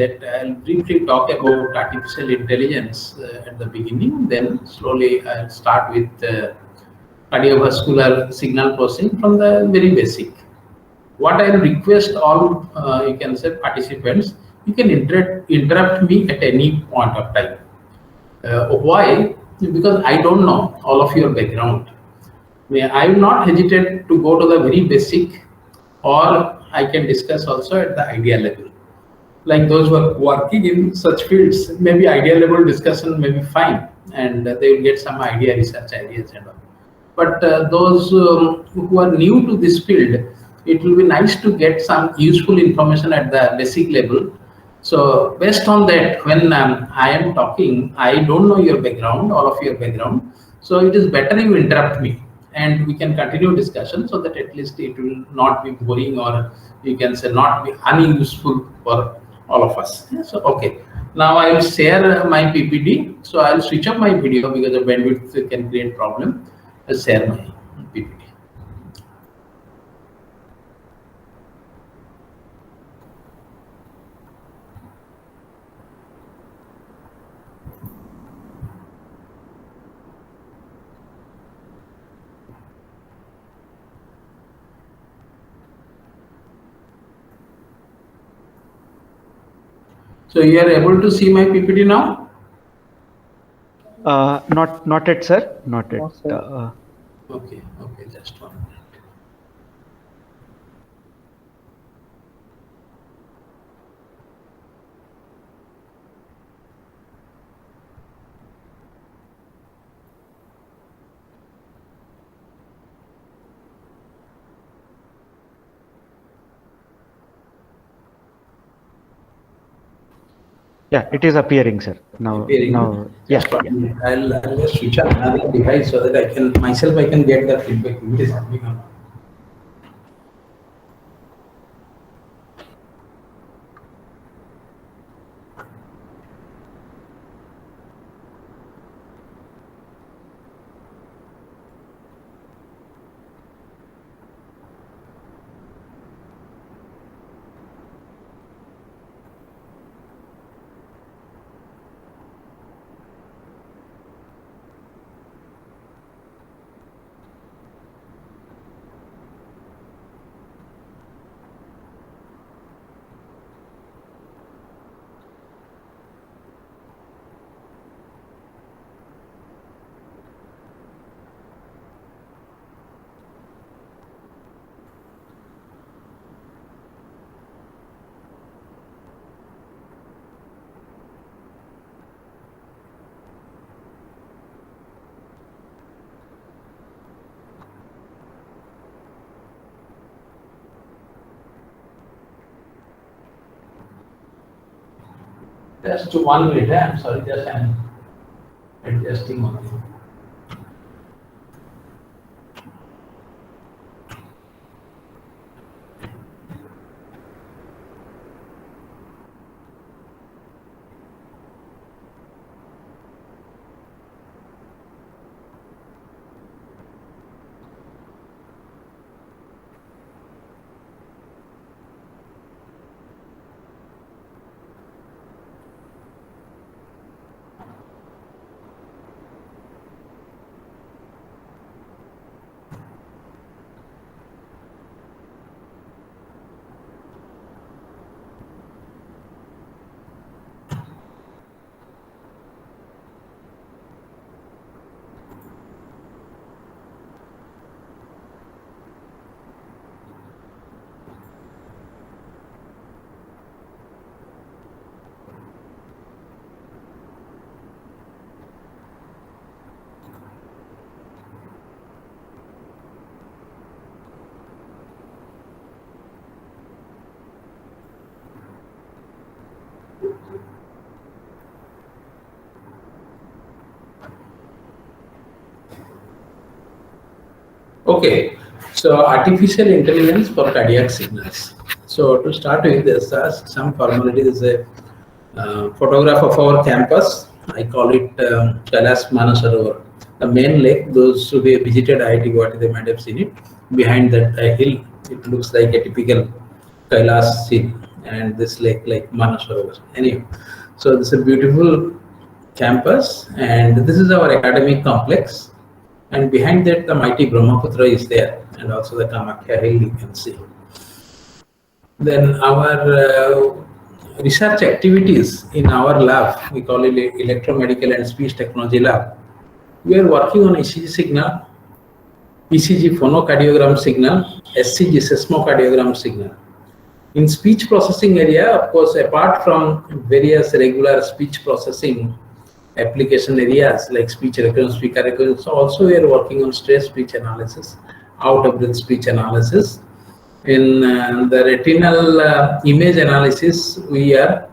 that I'll briefly talk about artificial intelligence at the beginning, then slowly I'll start with cardiovascular signal processing from the very basic. What I request all, you can say, participants, you can interrupt me at any point of time. Why? Because I don't know all of your background. I will not hesitate to go to the very basic, or I can discuss also at the idea level. Like those who are working in such fields, maybe idea level discussion may be fine, and they will get some idea, research ideas and all. But those who are new to this field, it will be nice to get some useful information at the basic level. So based on that, when I am talking, I don't know your background, all of your background. So it is better you interrupt me and we can continue discussion, so that at least it will not be boring, or you can say not be unuseful for all of us. So okay, now I will share my PPT. So I will switch off my video because the bandwidth can create problem. I'll share my PPT. So you are able to see my PPT now? Not yet, sir. Not yet. Okay, just 1 minute. Yeah, it is appearing, sir. Now, yeah. I'll just switch on another device so that I can get the feedback. It is happening or not. Just 1 minute. I'm sorry, just I'm adjusting only. Okay, so artificial intelligence for cardiac signals. So to start with, there's some formalities. A photograph of our campus. I call it Kailash Manasarovar, the main lake. Those who have visited IIT Guwahati, they might have seen it. Behind that hill, it looks like a typical Kailash scene. and this lake like Manasarovar. Anyway, so this is a beautiful campus, and this is our academic complex, and behind that the mighty Brahmaputra is there, and also the Kamakhya hill you can see. Then our research activities in our lab, we call it electromedical and speech technology lab. We are working on ECG signal, ECG phonocardiogram signal, SCG seismocardiogram signal. In speech processing area, of course, apart from various regular speech processing application areas like speech recognition, speaker recognition, also we are working on stress speech analysis, out of breath speech analysis. In the retinal image analysis, we are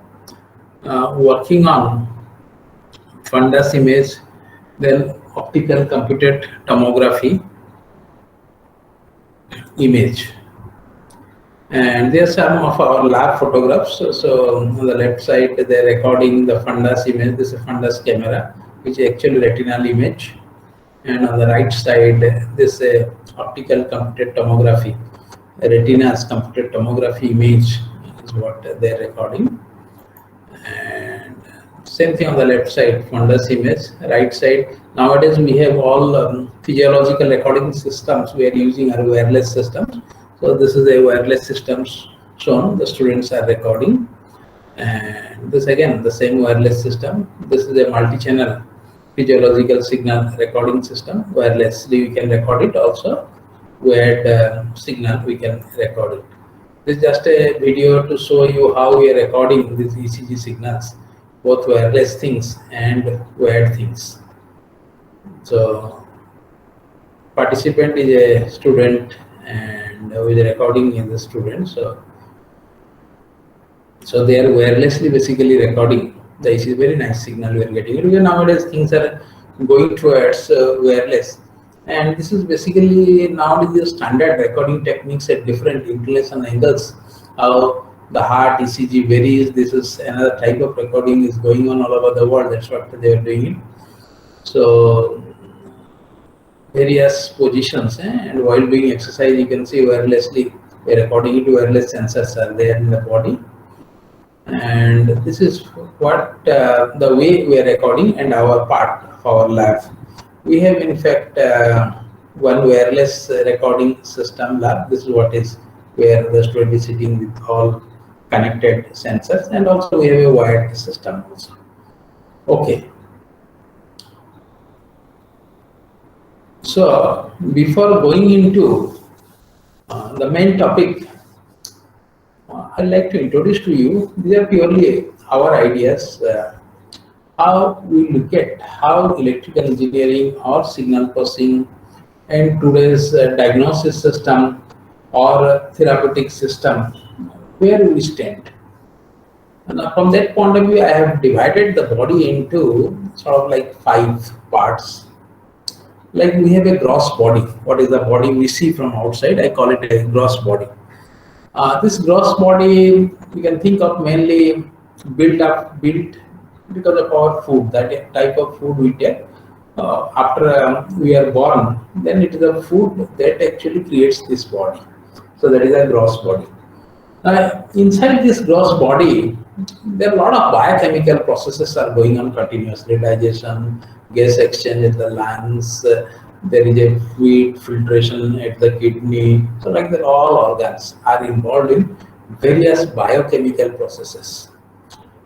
working on fundus image, then optical computed tomography image. And there are some of our lab photographs. So on the left side, they're recording the fundus image. This is a fundus camera, which is actually retinal image. And on the right side, this is optical computed tomography. Retina's computed tomography image is what they're recording. And same thing on the left side, fundus image. Right side, nowadays we have all physiological recording systems. We are using our wireless systems. So this is a wireless system shown. The students are recording, and this again the same wireless system. This is a multi-channel physiological signal recording system. Wirelessly we can record it. Also, wired signal we can record it. This is just a video to show you how we are recording these ECG signals, both wireless things and wired things. So, participant is a student, and with the recording is the student. So they are wirelessly basically recording. This is very nice signal we are getting. Because nowadays things are going towards wireless, and this is basically nowadays the standard recording techniques at different inclination angles. How the heart ECG varies. This is another type of recording is going on all over the world. That's what they are doing it. So various positions, and while doing exercise you can see wirelessly we are recording it. Wireless sensors are there in the body, and this is what the way we are recording. And our part of our lab, we have in fact one wireless recording system lab. This is what is where the student is sitting with all connected sensors, and also we have a wired system also. Okay. So before going into the main topic, I'd like to introduce to you, these are purely our ideas, how we look at how electrical engineering or signal processing and today's diagnosis system or therapeutic system, where we stand. And from that point of view, I have divided the body into sort of like 5 parts. Like we have a gross body. What is the body we see from outside? I call it a gross body. This gross body you can think of mainly built because of our food, that type of food we take after we are born. Then it is the food that actually creates this body. So that is a gross body. Inside this gross body, there are a lot of biochemical processes are going on continuously. Digestion, gas exchange at the lungs, there is a fluid filtration at the kidney. So like that, all organs are involved in various biochemical processes,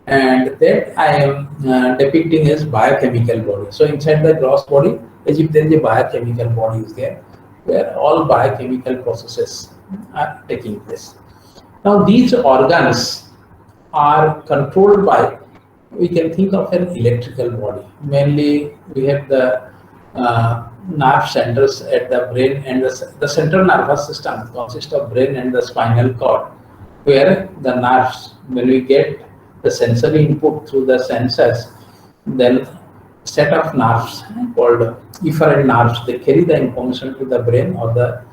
and that I am depicting as biochemical body. So inside the gross body, as if there is a biochemical body is there, where all biochemical processes are taking place. Now these organs are controlled by, we can think of an electrical body. Mainly we have the nerve centers at the brain, and the central nervous system consists of brain and the spinal cord, where the nerves, when we get the sensory input through the sensors, then set of nerves called efferent nerves, they carry the information to the brain or the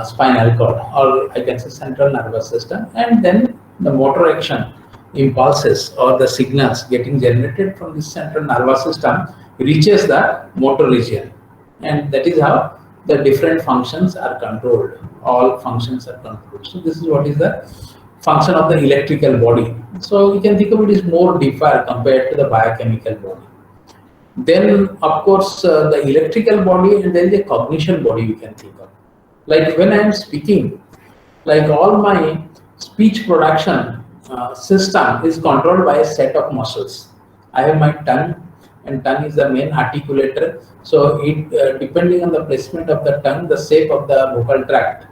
spinal cord, or I can say central nervous system, and then the motor action impulses or the signals getting generated from this central nervous system reaches the motor region, and that is how the different functions are controlled. All functions are controlled. So this is what is the function of the electrical body. So you can think of it as more deeper compared to the biochemical body. Then, of course, the electrical body, and then the cognition body you can think of. Like when I am speaking, like all my speech production system is controlled by a set of muscles. I have my tongue, and tongue is the main articulator. So it depending on the placement of the tongue, the shape of the vocal tract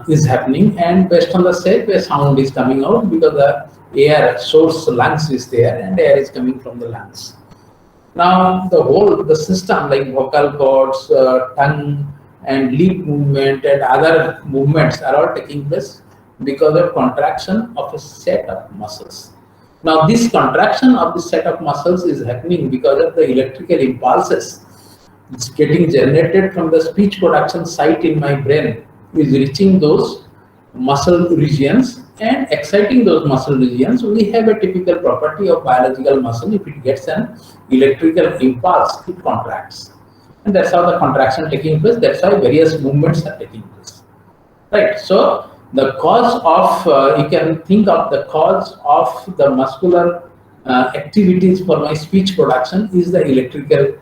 is happening, and based on the shape, a sound is coming out because the air source lungs is there, and air is coming from the lungs. Now the system like vocal cords, tongue, and lip movement and other movements are all taking place because of contraction of a set of muscles. Now this contraction of the set of muscles is happening because of the electrical impulses. It's getting generated from the speech production site in my brain, is reaching those muscle regions and exciting those muscle regions. We have a typical property of biological muscle. If it gets an electrical impulse, it contracts. And that's how the contraction taking place. That's why various movements are taking place. Right. So the cause of, you can think of the cause of the muscular activities for my speech production is the electrical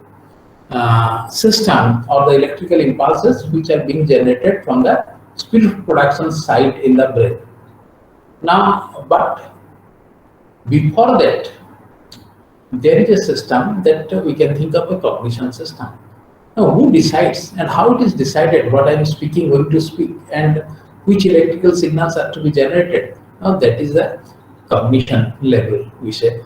system or the electrical impulses which are being generated from the speech production site in the brain. Now, but before that, there is a system that we can think of a cognition system. Now, who decides and how it is decided what I am speaking, going to speak, and which electrical signals are to be generated? Now, that is the cognition level, we say.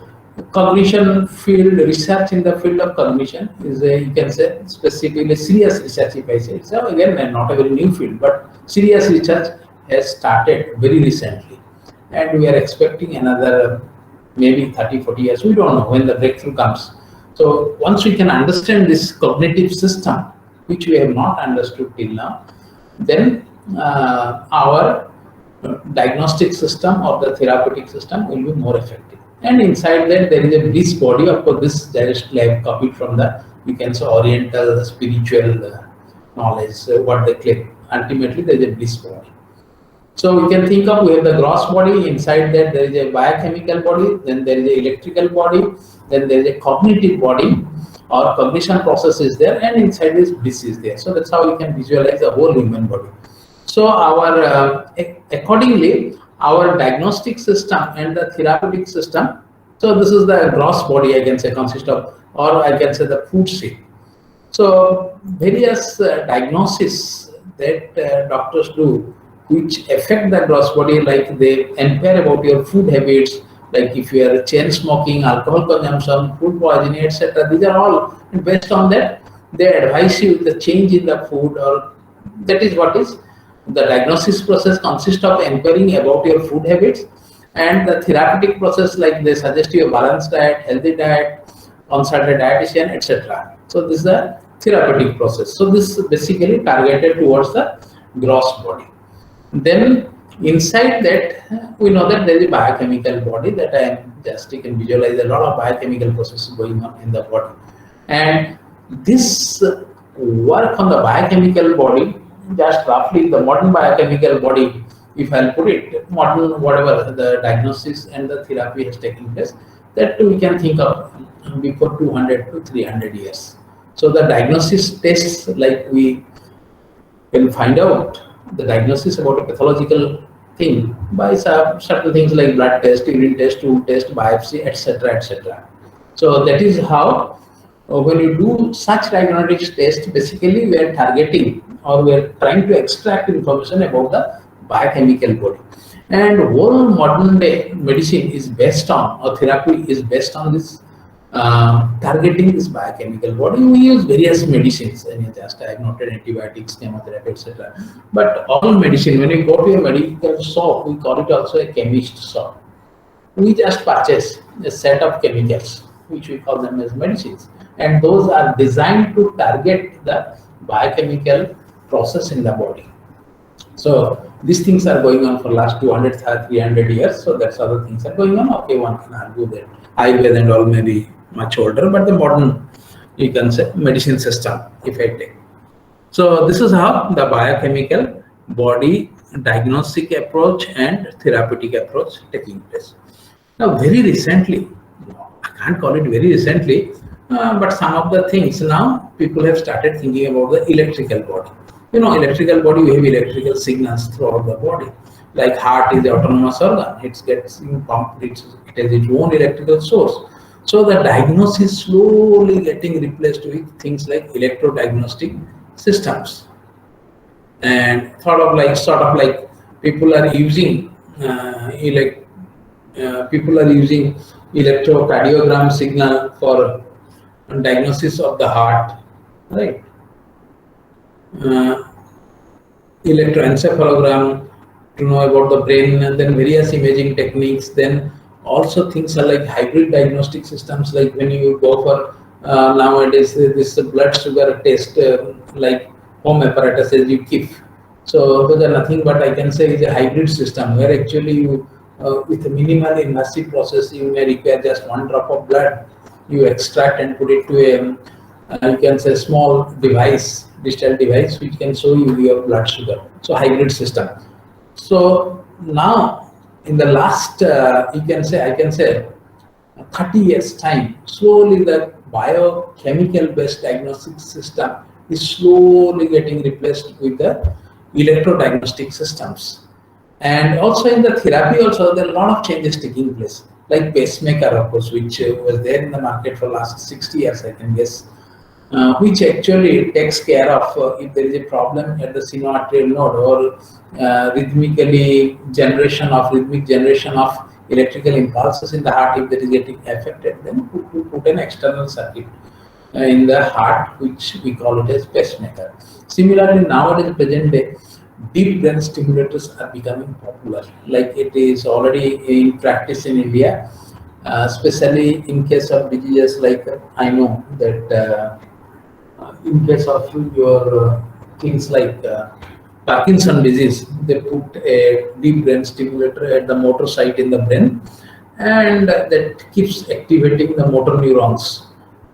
Cognition field, research in the field of cognition is a, you can say, specifically serious research, if I say. So again, not a very new field, but serious research has started very recently. And we are expecting another maybe 30-40 years. We don't know when the breakthrough comes. So once we can understand this cognitive system, which we have not understood till now, then our diagnostic system or the therapeutic system will be more effective. And inside that there is a bliss body. Of course, this directly I have copied from the, you can say, Oriental spiritual knowledge, what they claim. Ultimately, there is a bliss body. So we can think of, we have the gross body, inside that there is a biochemical body, then there is a electrical body, then there is a cognitive body or cognition process is there, and inside this bliss is there. So that's how we can visualize the whole human body. So our accordingly, our diagnostic system and the therapeutic system, so this is the gross body, I can say, consists of, or I can say the food sheet. So various diagnoses that doctors do, which affect the gross body, like they inquire about your food habits, like if you are chain smoking, alcohol consumption, food poisoning, etc. These are all, and based on that, they advise you the change in the food, or that is what is the diagnosis process consists of inquiring about your food habits, and the therapeutic process, like they suggest you a balanced diet, healthy diet, consult a dietitian, etc. So this is the therapeutic process. So this is basically targeted towards the gross body. Then inside that, we know that there is a biochemical body that I am just, you can visualize a lot of biochemical processes going on in the body. And this work on the biochemical body, just roughly the modern biochemical body, if I'll put it, modern whatever the diagnosis and the therapy has taken place, that we can think of before 200 to 300 years. So the diagnosis tests, like we can find out the diagnosis about a pathological thing by certain things like blood test, urine test, stool test, biopsy, etc., etc. So that is how when you do such diagnostic test, basically we are targeting or we are trying to extract information about the biochemical body. And whole modern day medicine is based on, or therapy is based on this targeting this biochemical body. We use various medicines, and just I have noted antibiotics, chemotherapy, etc. But all medicine, when you go to a medical shop, we call it also a chemist shop. We just purchase a set of chemicals, which we call them as medicines, and those are designed to target the biochemical process in the body. So these things are going on for last 200, 300 years. So that's how the things are going on. Okay, one can argue that Ayurveda and all may be much older, but the modern, you can say, medicine system, if I take. So this is how the biochemical body diagnostic approach and therapeutic approach taking place. Now, very recently, I can't call it very recently, but some of the things now people have started thinking about the electrical body. You know, electrical body, we have electrical signals throughout the body. Like heart is the autonomous organ, it gets pumped, it has its own electrical source. So the diagnosis slowly getting replaced with things like electrodiagnostic systems. And sort of like people are using people are using electrocardiogram signal for diagnosis of the heart, right? Electroencephalogram to know about the brain, and then various imaging techniques. Then also things are like hybrid diagnostic systems, like when you go for nowadays this blood sugar test, like home apparatus as you keep. So those are nothing but I can say is a hybrid system where actually you with a minimal invasive process you may require just 1 drop of blood, you extract and put it to a you can say small device, digital device, which can show you your blood sugar. So hybrid system. So now in the last I can say 30 years time, slowly the biochemical based diagnostic system is slowly getting replaced with the electrodiagnostic systems. And also in the therapy also there are a lot of changes taking place, like pacemaker of course, which was there in the market for last 60 years I can guess, which actually takes care of if there is a problem at the sinoatrial node or rhythmic generation of electrical impulses in the heart. If that is getting affected, then we put an external circuit in the heart, which we call it as pacemaker. Similarly, nowadays, present day, deep brain stimulators are becoming popular. Like it is already in practice in India, especially in case of diseases like I know that in case of your things like Parkinson disease, they put a deep brain stimulator at the motor site in the brain, and that keeps activating the motor neurons,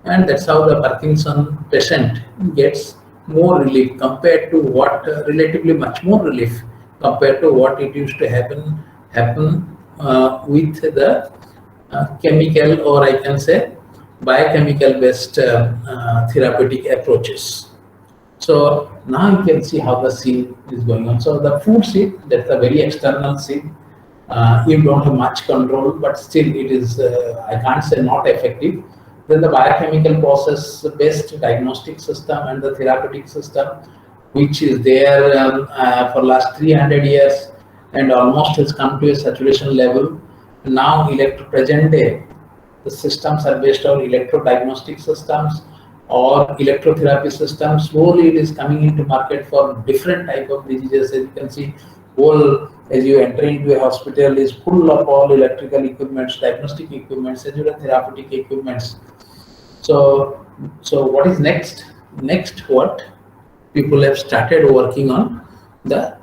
and that's how the Parkinson patient gets more relief compared to what relatively much more relief compared to what it used to happen with the chemical, or I can say biochemical based therapeutic approaches. So now you can see how the scene is going on. So the food seed, that's a very external seed. You don't have much control, but still it is, I can't say not effective. Then the biochemical process based diagnostic system and the therapeutic system, which is there for last 300 years and almost has come to a saturation level. Now present day, the systems are based on electrodiagnostic systems or electrotherapy systems. Slowly it is coming into market for different type of diseases. As you can see, whole as you enter into a hospital is full of all electrical equipments, diagnostic equipments, as well as therapeutic equipments. So what is next? Next, what people have started working on the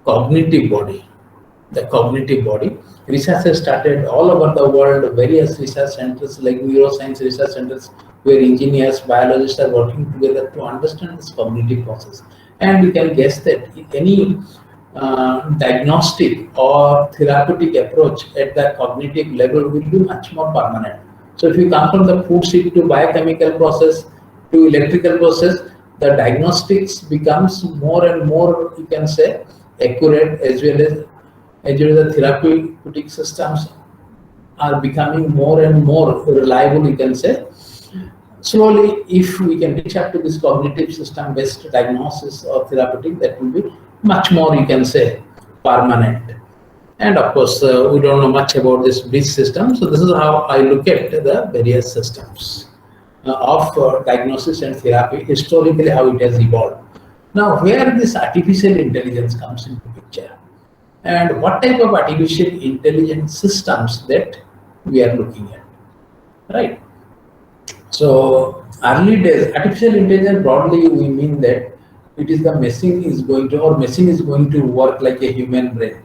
cognitive body. The cognitive body. Research has started all over the world, various research centers like neuroscience research centers, where engineers, biologists are working together to understand this cognitive process. And you can guess that any diagnostic or therapeutic approach at the cognitive level will be much more permanent. So if you come from the food seed to biochemical process to electrical process, the diagnostics becomes more and more, you can say, accurate, as well as the therapeutic systems are becoming more and more reliable, you can say. Slowly, if we can reach up to this cognitive system based diagnosis or therapeutic, that will be much more, you can say, permanent. And of course, we don't know much about this bridge system. So this is how I look at the various systems of diagnosis and therapy, historically how it has evolved. Now, where this artificial intelligence comes into picture, and what type of artificial intelligence systems that we are looking at, right? So early days, artificial intelligence broadly we mean that it is the machine is going to work like a human brain,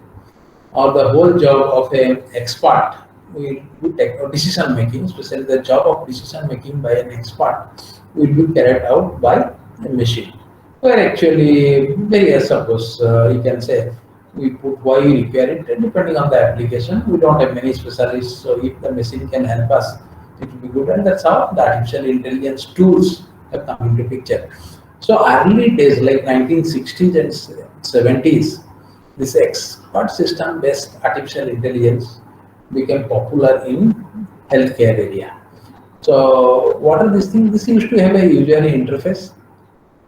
or the whole job of an expert will take decision making, especially the job of decision making by an expert will be carried out by a machine. Where actually various, suppose you can say, we put why we repair it, depending on the application. We don't have many specialists, so if the machine can help us, it will be good. And that's how the artificial intelligence tools have come into picture. So early days, like 1960s and 70s, this expert system based artificial intelligence became popular in healthcare area. So what are these things? This used to have a user interface,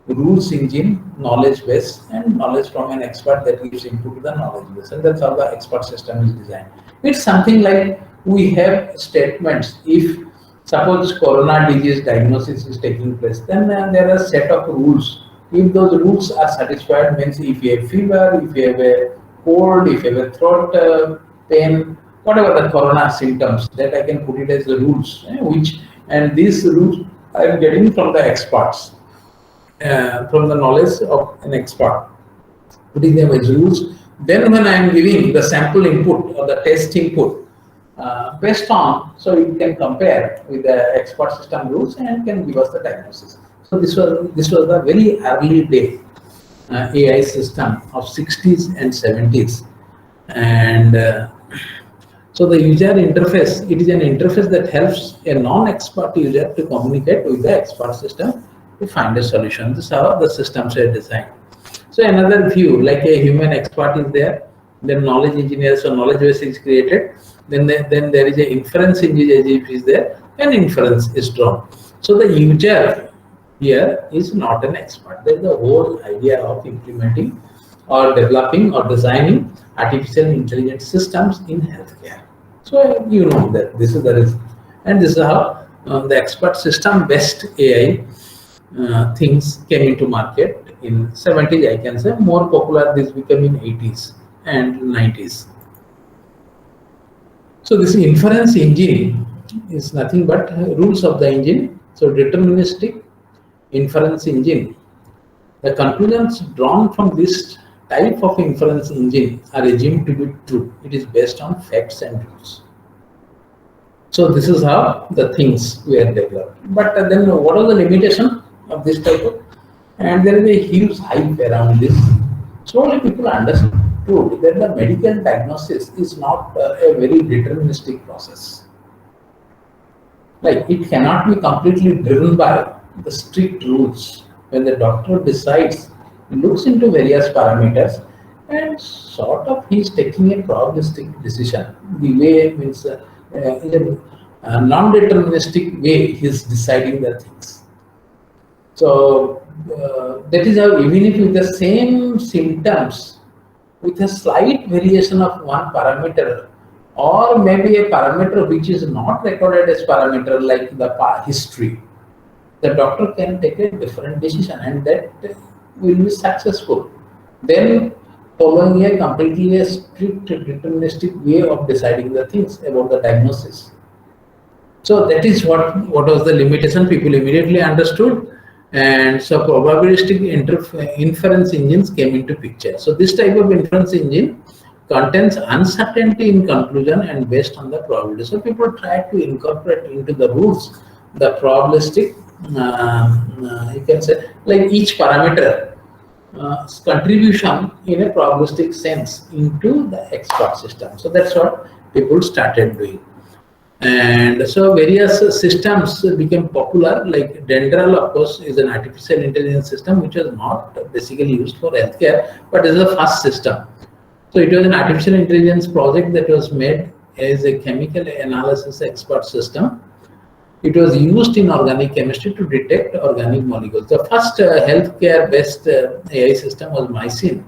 rules engine, knowledge base, and knowledge from an expert that gives input to the knowledge base. And that's how the expert system is designed. It's something like we have statements. If suppose corona disease diagnosis is taking place, then there are a set of rules. If those rules are satisfied, means if you have fever, if you have a cold, if you have a throat pain, whatever the corona symptoms, that I can put it as the rules, and these rules I am getting from the experts. From the knowledge of an expert, putting them as rules. Then when I am giving the sample input or the test input, based on, so you can compare with the expert system rules and can give us the diagnosis. So this was the very early day AI system of 60s and 70s. And so the user interface, it is an interface that helps a non-expert user to communicate with the expert system to find a solution. This is how the systems are designed. So another view, like a human expert is there, then knowledge engineers or knowledge base is created, then there is an inference engine is there, and inference is drawn. So the user here is not an expert. There is the whole idea of implementing or developing or designing artificial intelligence systems in healthcare. So you know that this is the reason, and this is how the expert system based AI things came into market in 70s. I can say more popular this became in 80s and 90s. So this inference engine is nothing but rules of the engine. So deterministic inference engine, the conclusions drawn from this type of inference engine are assumed to be true. It is based on facts and rules. So this is how the things were developed. But then what are the limitation of this type of, and there is a huge hype around this. Slowly people understood that the medical diagnosis is not a very deterministic process. Like it cannot be completely driven by the strict rules. When the doctor decides, looks into various parameters, and sort of he is taking a probabilistic decision. The way means in a non-deterministic way he is deciding the things. So that is how, even if with the same symptoms, with a slight variation of one parameter, or maybe a parameter which is not recorded as parameter like the history, the doctor can take a different decision, and that will be successful. Then following a completely strict deterministic way of deciding the things about the diagnosis. So that is what was the limitation people immediately understood. And so probabilistic inference engines came into picture. So this type of inference engine contains uncertainty in conclusion and based on the probability. So people try to incorporate into the rules the probabilistic, you can say, like each parameter contribution in a probabilistic sense into the expert system. So that's what people started doing. And so various systems became popular, like Dendral, of course, is an artificial intelligence system which was not basically used for healthcare, but is the first system. So it was an artificial intelligence project that was made as a chemical analysis expert system. It was used in organic chemistry to detect organic molecules. The first healthcare-based AI system was Mycin.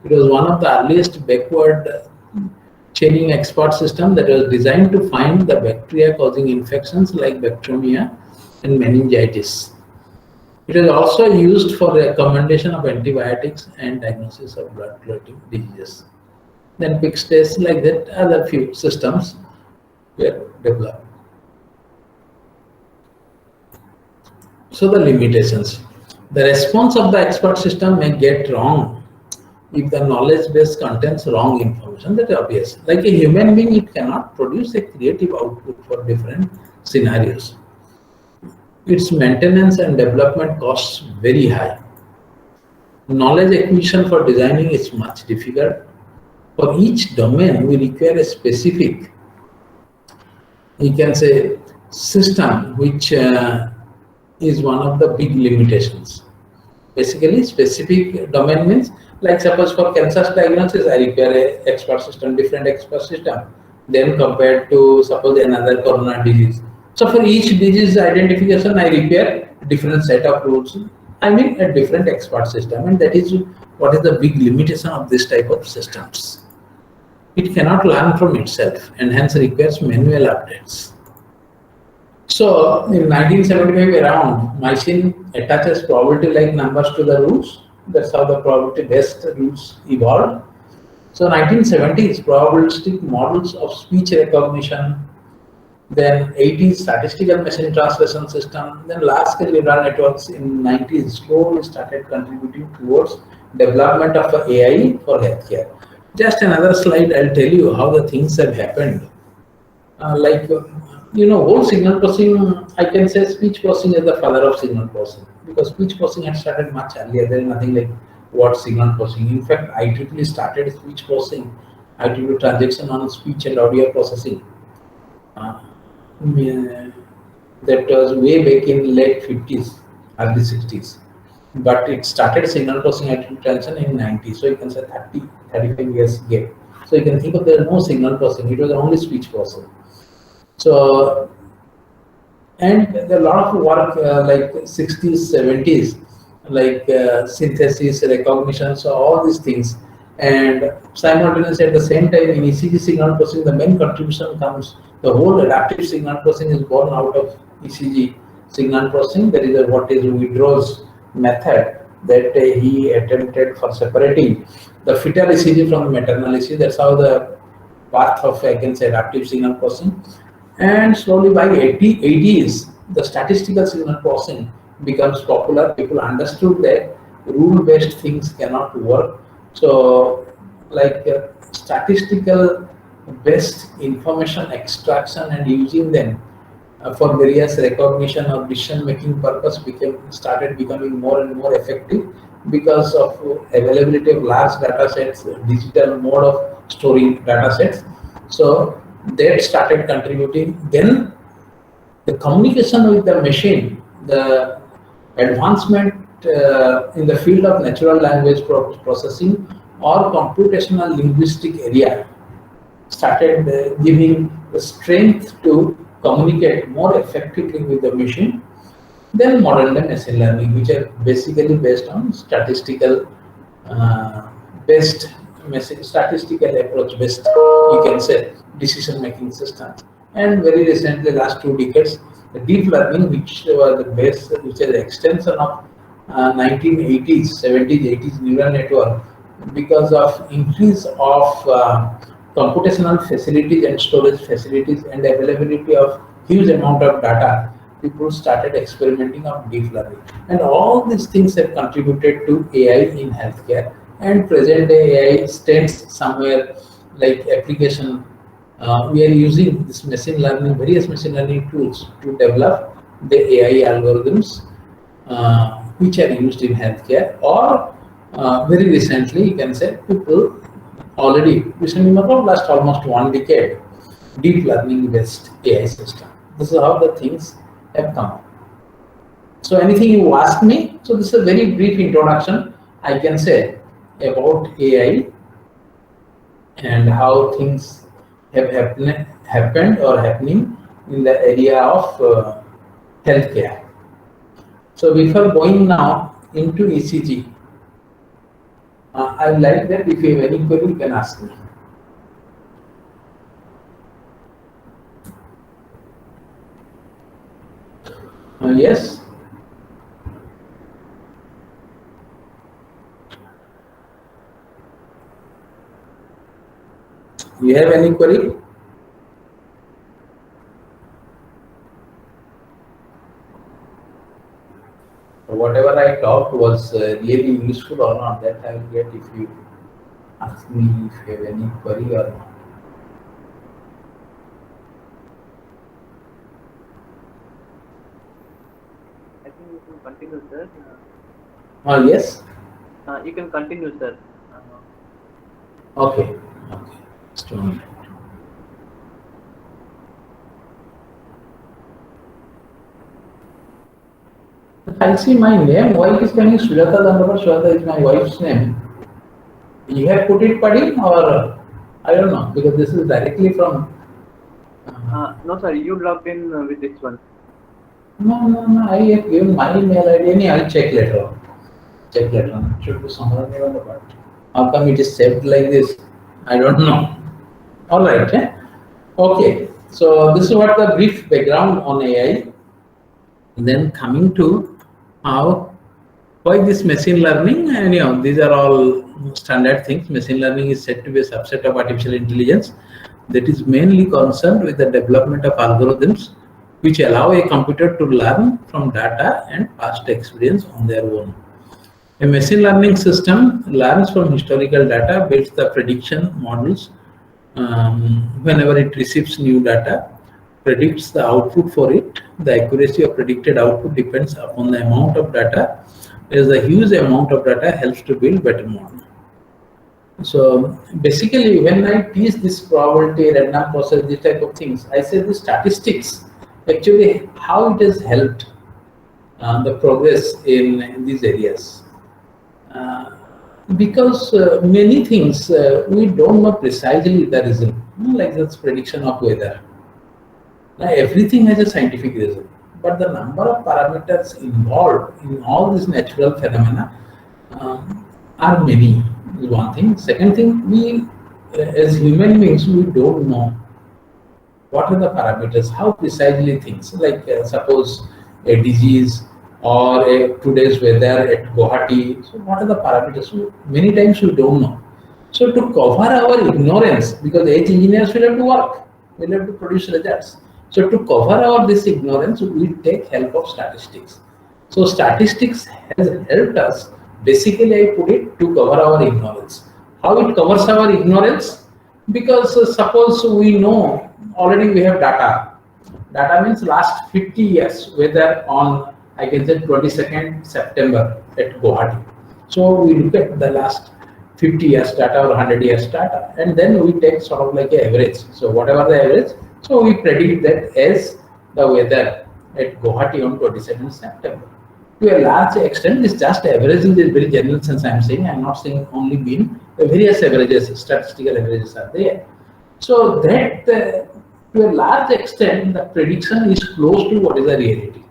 It was one of the earliest backward chaining expert system that was designed to find the bacteria causing infections like bacteremia and meningitis. It is also used for recommendation of antibiotics and diagnosis of blood clotting diseases. Then Pixtest, like that, other few systems were developed. So the limitations. The response of the expert system may get wrong if the knowledge base contains wrong information. That is obvious. Like a human being, it cannot produce a creative output for different scenarios. Its maintenance and development costs very high. Knowledge acquisition for designing is much difficult. For each domain, we require a specific, you can say, system, which is one of the big limitations. Basically, specific domain means, like suppose for cancer diagnosis, I require a expert system, different expert system, then compared to suppose another coronary disease. So for each disease identification, I require different set of rules. I mean a different expert system, and that is what is the big limitation of this type of systems. It cannot learn from itself and hence requires manual updates. So in 1975 around, machine attaches probability-like numbers to the rules. That's how the probability-based rules evolved. So 1970s, probabilistic models of speech recognition, then 80s statistical machine translation system, then large-scale neural networks in 90s slowly started contributing towards development of AI for healthcare. Just another slide, I'll tell you how the things have happened. Whole signal processing, I can say speech processing is the father of signal processing, because speech processing had started much earlier. There is nothing like what signal processing. In fact, IEEE started speech processing, IEEE transaction on speech and audio processing. That was way back in late 50s, early 60s. But it started signal processing IEEE transaction in 90s. So you can say 30, 35 years gap. So you can think of there is no signal processing, it was only speech processing. So, and there are a lot of work like 60s, 70s, like synthesis, recognition, so all these things. And simultaneously at the same time in ECG signal processing, the main contribution comes, the whole adaptive signal processing is born out of ECG signal processing. There is what is Widrow's method that he attempted for separating the fetal ECG from the maternal ECG. That's how the path of, I can say, adaptive signal processing. And slowly by 80s, the statistical signal processing becomes popular. People understood that rule-based things cannot work. So, like statistical based information extraction and using them for various recognition or decision-making purpose started becoming more and more effective because of availability of large data sets, digital mode of storing data sets. So that started contributing. Then the communication with the machine, the advancement in the field of natural language processing or computational linguistic area started giving the strength to communicate more effectively with the machine than modern day machine learning, which are basically based on statistical based statistical approach based, you can say, decision making systems. And very recently, last 2 decades, the deep learning, which was the base, which is the extension of 1980s, 70s, 80s neural network, because of increase of computational facilities and storage facilities and availability of huge amount of data, people started experimenting on deep learning. And all these things have contributed to AI in healthcare. And present day AI stands somewhere like application. We are using this machine learning, various machine learning tools to develop the AI algorithms which are used in healthcare, or very recently, you can say, people already recently, last almost 1 decade, deep learning based AI system. This is how the things have come. So anything you ask me, so this is a very brief introduction I can say about AI and how things have happened or happening in the area of healthcare. So before going now into ECG, I would like that if you have any query, you can ask me. Yes? You have any query? Whatever I talked was really useful or not, that I will get if you ask me if you have any query or not. I think you can continue, sir. Yes? You can continue, sir. Okay. Just 1 minute. I see my name. Why it is coming Sujata Dandapur? Sujata is my wife's name. You have put it Padin or I don't know, because this is directly from. No, sir, you logged in with this one. No. I have given my email ID. I'll check later on. Check later on. Should be somewhere near the part. How come it is saved like this? I don't know. All right. Okay. So this is what the brief background on AI. Then coming to why this machine learning, and these are all standard things. Machine learning is said to be a subset of artificial intelligence that is mainly concerned with the development of algorithms which allow a computer to learn from data and past experience on their own. A machine learning system learns from historical data, builds the prediction models whenever it receives new data, predicts the output for it. The accuracy of predicted output depends upon the amount of data, as the huge amount of data helps to build better model. So basically, when I teach this probability, random process, this type of things, I say the statistics, actually how it has helped the progress in these areas. Because many things we don't know precisely the reason, like this prediction of weather. Now, everything has a scientific reason, but the number of parameters involved in all these natural phenomena are many, is one thing. Second thing, we as human beings, we don't know what are the parameters, how precisely things, like suppose a disease or today's weather at Guwahati. So what are the parameters? So many times we don't know. So to cover our ignorance, because as engineers will have to work, we'll have to produce results. So to cover this ignorance, we take help of statistics. So statistics has helped us. Basically, I put it to cover our ignorance. How it covers our ignorance? Because suppose we know already we have data. Data means last 50 years, whether on, I can say 22nd September at Guwahati. So we look at the last 50 years data or 100 years data, and then we take sort of like an average. So whatever the average, so we predict that as the weather at Guwahati on 22nd September. To a large extent, it's just average in the very general sense I am saying. I am not saying only mean, various averages, statistical averages are there. So that to a large extent, the prediction is close to what is the reality.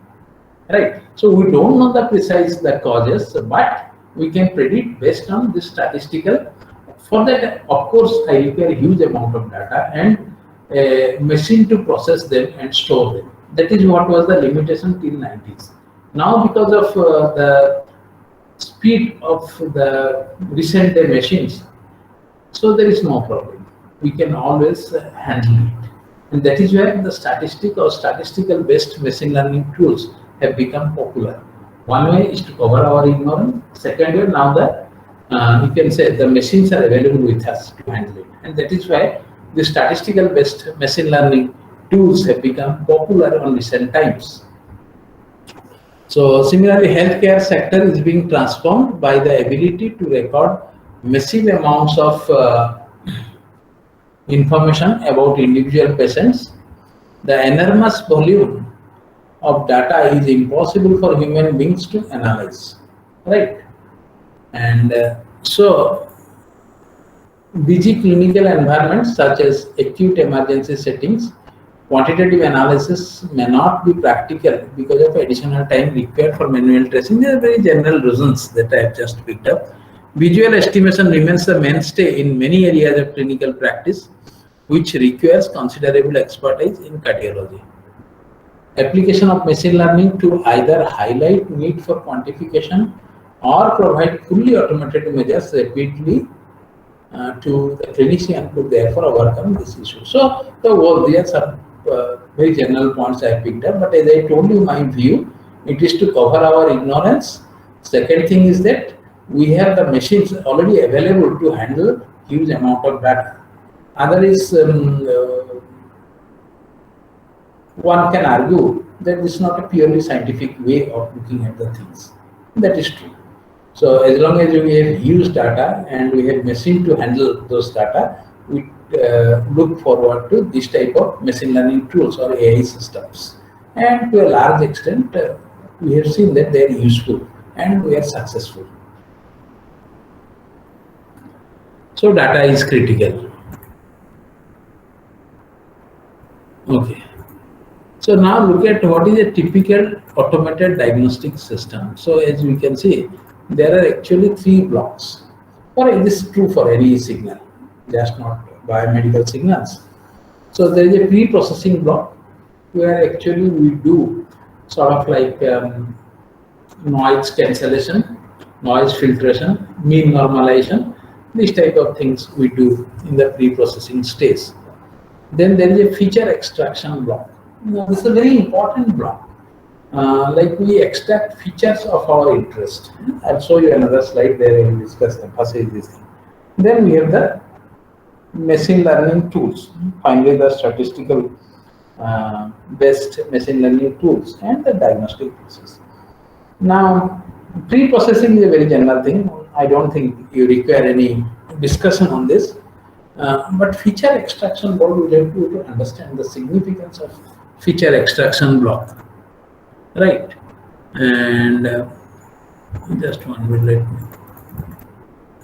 Right? So we don't know the precise causes, but we can predict based on this statistical. For that, of course, I require a huge amount of data and a machine to process them and store them. That is what was the limitation till 90s. Now, because of the speed of the recent day machines, so there is no problem. We can always handle it. And that is where the statistic or statistical based machine learning tools have become popular. One way is to cover our ignorance. Second way, now that you can say the machines are available with us to handle it. And that is why the statistical based machine learning tools have become popular on recent times. So similarly, healthcare sector is being transformed by the ability to record massive amounts of information about individual patients. The enormous volume of data is impossible for human beings to analyze, right? And so busy clinical environments such as acute emergency settings, quantitative analysis may not be practical because of additional time required for manual tracing. There are very general reasons that I have just picked up. Visual estimation remains the mainstay in many areas of clinical practice, which requires considerable expertise in cardiology. Application of machine learning to either highlight need for quantification or provide fully automated measures rapidly to the clinician could therefore overcome this issue. So there are some very general points I picked up, but as I told you, my view, it is to cover our ignorance. Second thing is that we have the machines already available to handle huge amount of data. Other is one can argue that this is not a purely scientific way of looking at the things. That is true. So as long as we have huge data and we have machine to handle those data, we look forward to this type of machine learning tools or AI systems. And to a large extent, we have seen that they are useful and we are successful. So data is critical. Okay. So now look at what is a typical automated diagnostic system. So as we can see, there are actually 3 blocks. Or this is true for any signal, just not biomedical signals. So there is a pre-processing block where actually we do sort of like noise cancellation, noise filtration, mean normalization, these type of things we do in the pre-processing stage. Then there is a feature extraction block. Now, this is a very important block. Like we extract features of our interest. I'll show you another slide there and discuss emphasis this thing. Then we have the machine learning tools. Finally, the statistical based machine learning tools and the diagnostic process. Now, pre-processing is a very general thing. I don't think you require any discussion on this. But feature extraction block, we have to understand the significance of feature extraction block, right? And just 1 minute.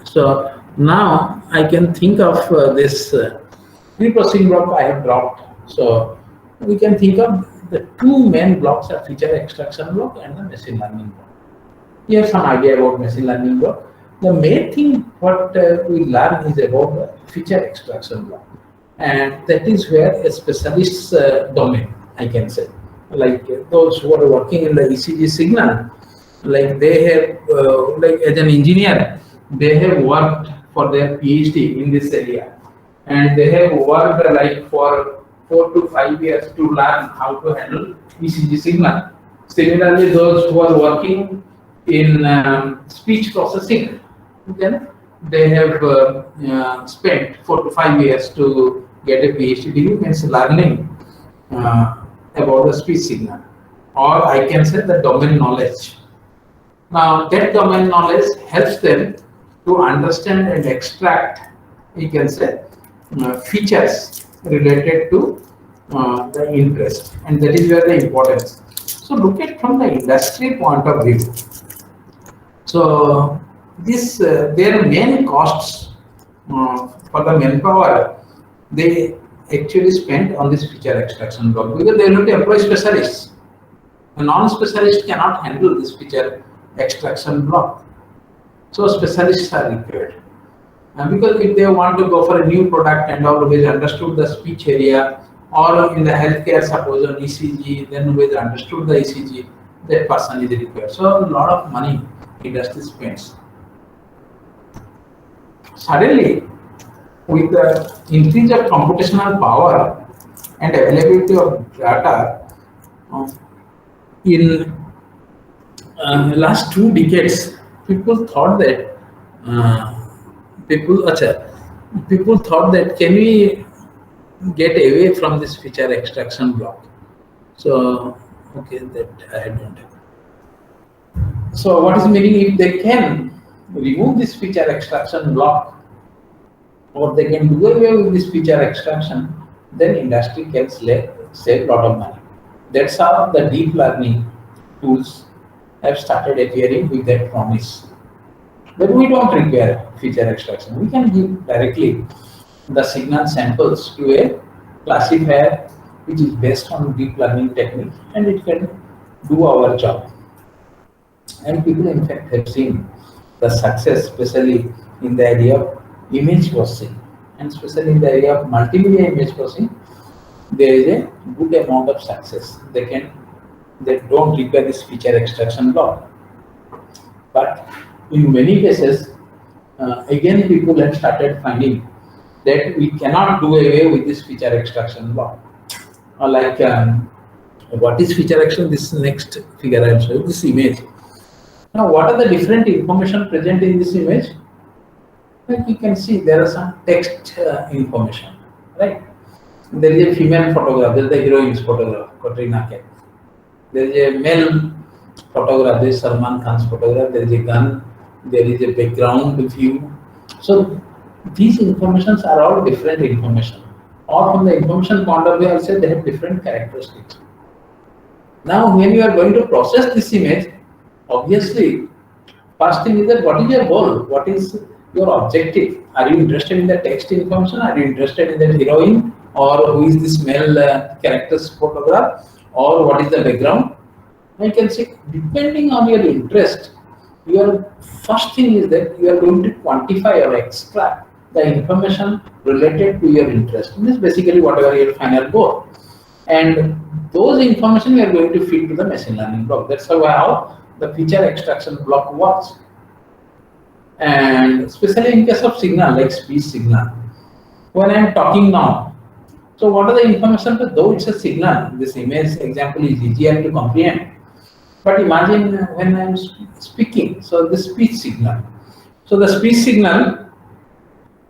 So now I can think of this pre-processing block I have dropped. So we can think of the 2 main blocks are feature extraction block and the machine learning block. You have some idea about machine learning block. The main thing what we learn is about the feature extraction block, and that is where a specialist domain, I can say, like those who are working in the ECG signal, like they have, like as an engineer, they have worked for their PhD in this area, and they have worked like for 4 to 5 years to learn how to handle ECG signal. Similarly, those who are working in speech processing, then they have spent 4 to 5 years to get a PhD degree, means learning about the speech signal, or I can say the domain knowledge. Now that domain knowledge helps them to understand and extract, you can say, features related to the interest, and that is where the importance. So look at from the industry point of view. So this there are many costs for the manpower they actually spend on this feature extraction block, because they have to employ specialists. A non-specialist cannot handle this feature extraction block. So specialists are required. And because if they want to go for a new product and all, who has understood the speech area, or in the healthcare, suppose on ECG, then who has understood the ECG, that person is required. So a lot of money industry spends. Suddenly, with the increase of computational power and availability of data, in the last 2 decades, people thought that people thought that can we get away from this feature extraction block? So okay, that I don't have. So what is meaning, if they can remove this feature extraction block, or they can do away with this feature extraction, then industry can save a lot of money. That's how the deep learning tools have started appearing with that promise. But we don't require feature extraction. We can give directly the signal samples to a classifier which is based on deep learning technique, and it can do our job. And people in fact have seen the success, especially in the area of image processing, and especially in the area of multimedia image processing, there is a good amount of success. They don't require this feature extraction block. But in many cases, again people have started finding that we cannot do away with this feature extraction block. Like what is feature extraction? This next figure I am showing, this image. Now what are the different information present in this image? Like you can see there are some text information, right? There is a female photograph, there is the heroine's photograph, Katrina Kaif. There is a male photograph, there is Salman Khan's photograph, there is a gun, there is a background view. So these informations are all different information. Or from the information point of view, I'll say they have different characteristics. Now, when you are going to process this image, obviously, first thing is that what is your goal? What is your objective? Are you interested in the text information? Are you interested in the heroine? Or who is this male character's photograph? Or what is the background? I can say, depending on your interest, your first thing is that you are going to quantify or extract the information related to your interest. This is basically whatever your final goal. And those information we are going to feed to the machine learning block. That's how the feature extraction block works. And especially in case of signal, like speech signal, when I am talking now, so what are the information? Though it's a signal, this image example is easier to comprehend. But imagine when I am speaking, so the speech signal. So the speech signal,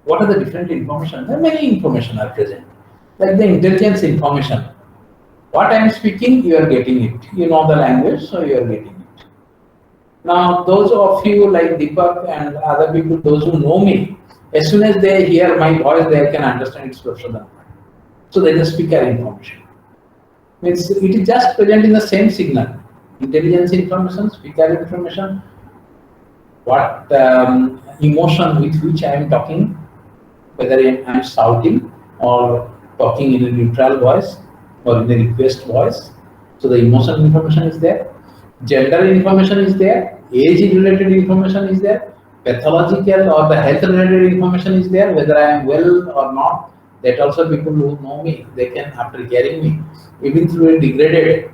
what are the different information? There are many information are present, like the intelligence information. What I am speaking, you are getting it. You know the language, so you are getting it. Now, those of you like Deepak and other people, those who know me, as soon as they hear my voice, they can understand it's Prashadhan. So there is a speaker information. Means it is just present in the same signal. Intelligence information, speaker information, what emotion with which I am talking, whether I am shouting or talking in a neutral voice or in a request voice. So the emotion information is there, gender information is there, age related information is there, pathological or the health related information is there, whether I am well or not. That also people who know me, they can, after hearing me, even through a degraded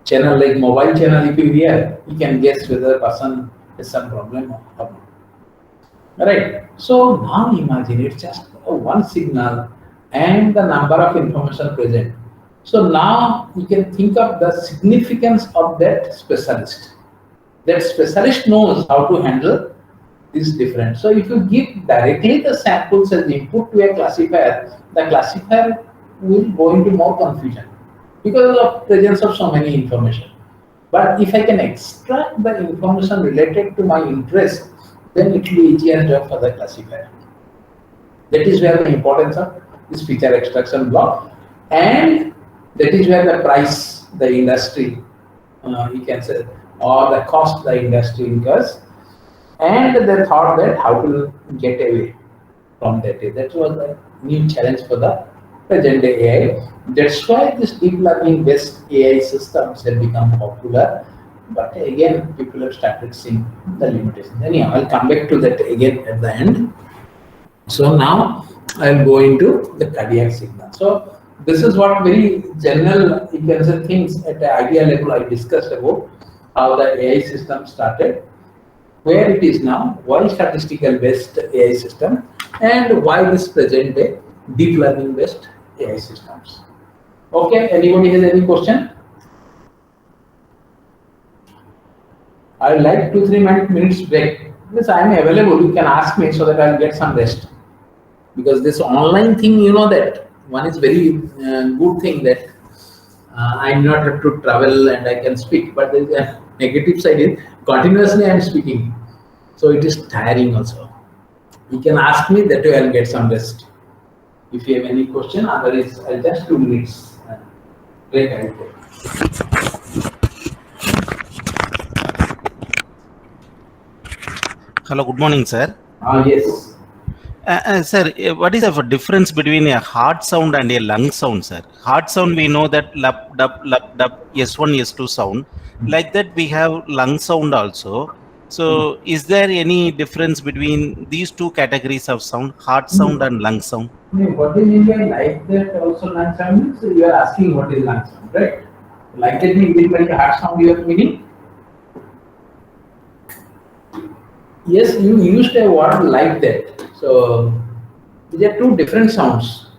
channel like mobile channel, if you hear, you can guess whether the person has some problem or not. Right. So now imagine it's just one signal and the number of information present. So now you can think of the significance of that specialist. That specialist knows how to handle this different. So if you give directly the samples as input to a classifier, the classifier will go into more confusion because of presence of so many information. But if I can extract the information related to my interest, then it will be easier job for the classifier. That is where the importance of this feature extraction block, and that is where the price the industry, you can say, or the cost the industry incurs, and they thought that how to get away from that. That was the new challenge for the present day AI. That's why this deep learning based AI systems have become popular. But again, people have started seeing the limitations. Anyhow, I'll come back to that again at the end. So now I'll go into the cardiac signal. So this is what very general, you can say, things at the idea level I discussed about how the AI system started, where it is now, why statistical based AI system, and why this present day deep learning based AI systems. Okay, anybody has any question? I would like 2-3 minutes break. Yes, I am available. You can ask me so that I'll get some rest. Because this online thing, you know that one is very good thing that I do not have to travel and I can speak. But there is a negative side is continuously I am speaking, so it is tiring also. You can ask me, that way I'll get some rest. If you have any question, otherwise I'll just 2 minutes break. I will take. Hello, good morning, sir. Yes. Sir, what is the difference between a heart sound and a lung sound, sir? Heart sound, we know that lap, dup, S1, S2 sound. Like that, we have lung sound also. So, is there any difference between these two categories of sound, heart sound and lung sound? What do you mean by like that also lung sound? So you are asking what is lung sound, right? Like that means like heart sound you are meaning? Yes, you used a word like that. So these are two different sounds.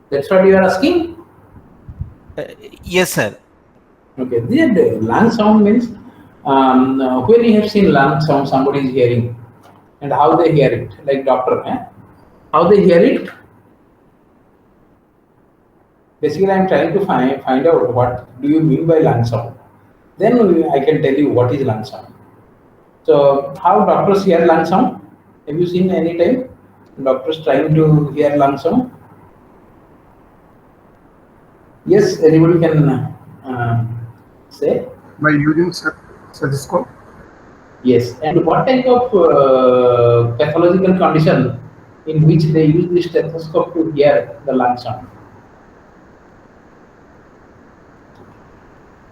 That's what you are asking? Yes, sir. Okay, the lung sound means when you have seen lung sound, somebody is hearing, and how they hear it, like doctor, how they hear it. Basically, I am trying to find out what do you mean by lung sound. Then I can tell you what is lung sound. So, how doctors hear lung sound? Have you seen any time? Doctors trying to hear lung sound. Yes, anybody can say. By using stethoscope. Yes, and what type of pathological condition in which they use the stethoscope to hear the lung sound?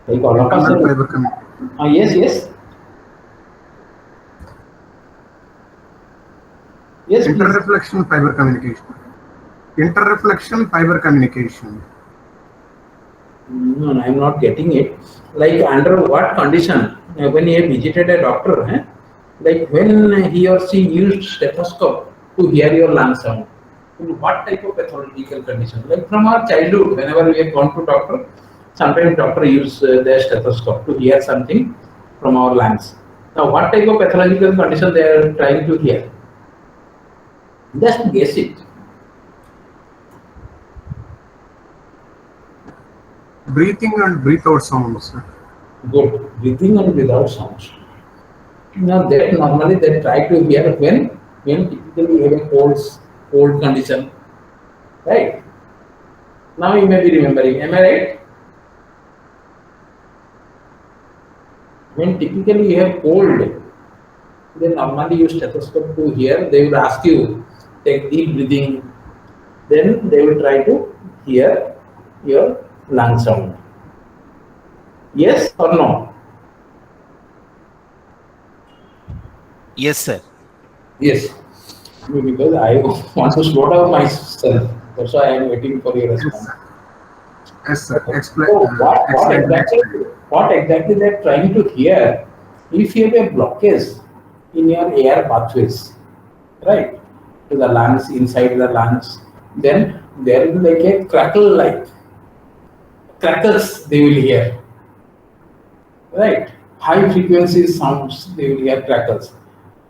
Like all of us. Internal fiber communication. Yes, yes. Yes, please. Interreflection fiber communication. Interreflection fiber communication. No, I'm not getting it. Like under what condition when you have visited a doctor, like when he or she used stethoscope to hear your lung sound, in what type of pathological condition? Like from our childhood, whenever we have gone to doctor, sometimes doctor use their stethoscope to hear something from our lungs. Now, what type of pathological condition they are trying to hear? Just guess it. Breathing and breathe out sounds. Good. Breathing and without sounds. Now that normally they try to hear when typically you have a cold condition, right? Now you may be remembering. Am I right? When typically you have cold, they normally use stethoscope to hear. They will ask you take deep breathing. Then they will try to hear your lung sound. Yes or no? Yes, sir. Yes. Because I want to slow down myself. That's why I am waiting for your response. Yes, sir. Explain. So what exactly they're trying to hear? If you have a blockage in your air pathways, right, to the lungs, inside the lungs, then there will be like a crackles they will hear, right? High frequency sounds they will hear crackles.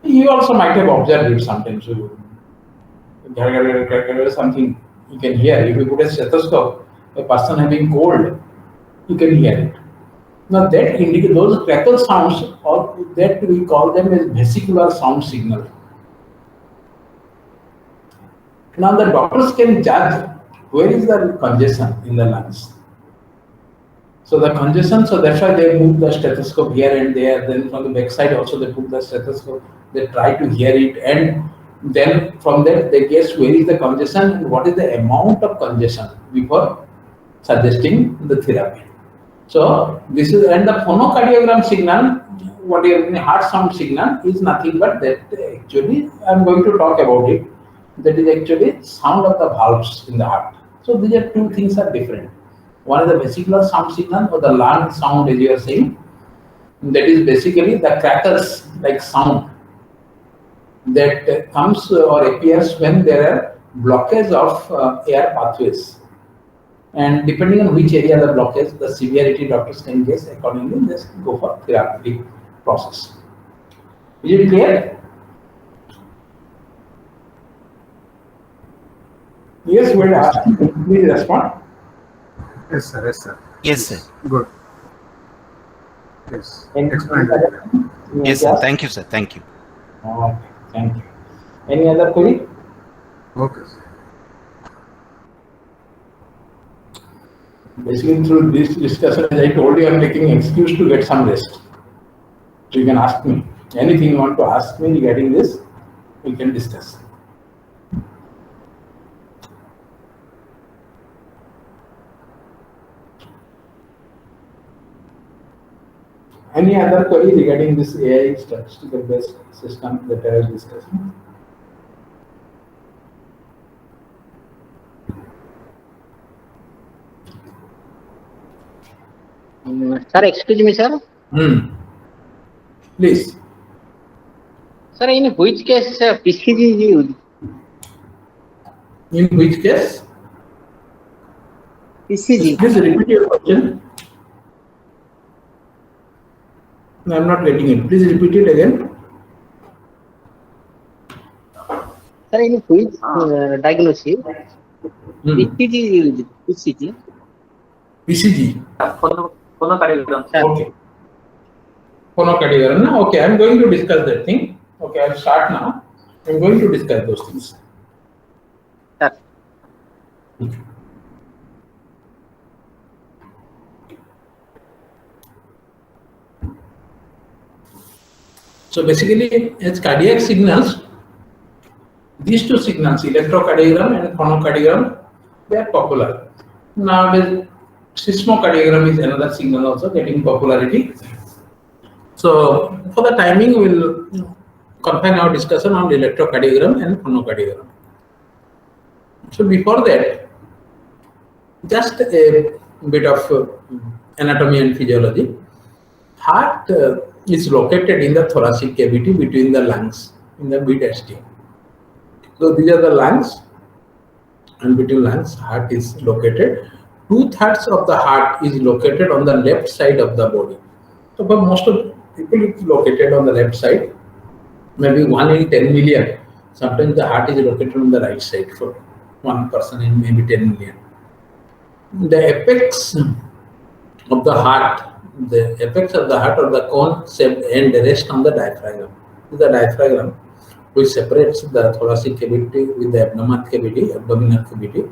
You also might have observed it sometimes. Something you can hear. If you put a stethoscope, a person having cold, you can hear it. Now that indicate those crackle sounds, or that we call them as vesicular sound signal. Now the doctors can judge where is the congestion in the lungs. So the congestion, so that's why they move the stethoscope here and there. Then from the backside also they put the stethoscope. They try to hear it, and then from there they guess where is the congestion and what is the amount of congestion before suggesting the therapy. So this is, and the phonocardiogram signal, what is the heart sound signal, is nothing but that actually I'm going to talk about it. That is actually sound of the valves in the heart. So these are two things are different. One is the vesicular sound signal or the lung sound, as you are saying. That is basically the crackles like sound that comes or appears when there are blockage of air pathways. And depending on which area the blockage, the severity doctors can guess accordingly, just go for therapeutic process. Is it clear? Yes, we'll ask. Please respond. Yes, sir. Yes, sir. Yes, sir. Good. Yes. Any Explain. other- Yes, sir. Thank you, sir. Thank you. Okay, thank you. Any other query? Okay, sir. Basically, through this discussion, as I told you, I'm taking an excuse to get some rest. So you can ask me anything you want to ask me regarding this, we can discuss. Any other query regarding this AI statistical based system that I was discussing? Sir, excuse me, sir. Please. Sir, in which case PCG is used? In which case? PCG. Please repeat your question. No, I'm not getting it. Please repeat it again. Sir, in which diagnosis PCG is used? PCG. PCG. Phonocardiogram. Okay. Phonocardiogram. Okay, I'm going to discuss that thing. Okay, I'll start now. I'm going to discuss those things. So basically, as cardiac signals, these two signals, electrocardiogram and phonocardiogram, they are popular. Nowadays, seismocardiogram is another signal also getting popularity. So for the timing, we'll confine our discussion on electrocardiogram and phonocardiogram. So before that, just a bit of anatomy and physiology. Heart is located in the thoracic cavity between the lungs in the mid-ST. So these are the lungs, and between lungs, heart is located. 2/3 of the heart is located on the left side of the body. So for most of people, it's located on the left side. Maybe 1 in 10 million. Sometimes the heart is located on the right side for 1 person in maybe 10 million. The apex of the heart, or the cone-shaped end rests on the diaphragm. This is the diaphragm which separates the thoracic cavity with the abdominal cavity.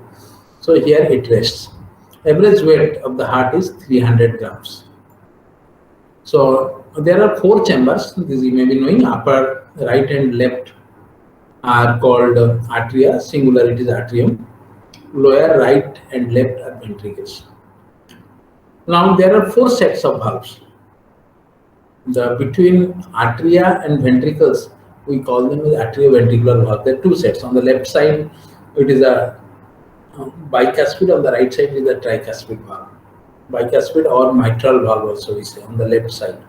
So here it rests. Average weight of the heart is 300 grams. So there are 4 chambers. This you may be knowing. Upper right and left are called atria, singular it is atrium. Lower right and left are ventricles. Now there are 4 sets of valves. Between atria and ventricles, we call them as atrioventricular valve. There are 2 sets. On the left side, it is a bicuspid. On the right side is a tricuspid valve. Bicuspid or mitral valve also we say on the left side.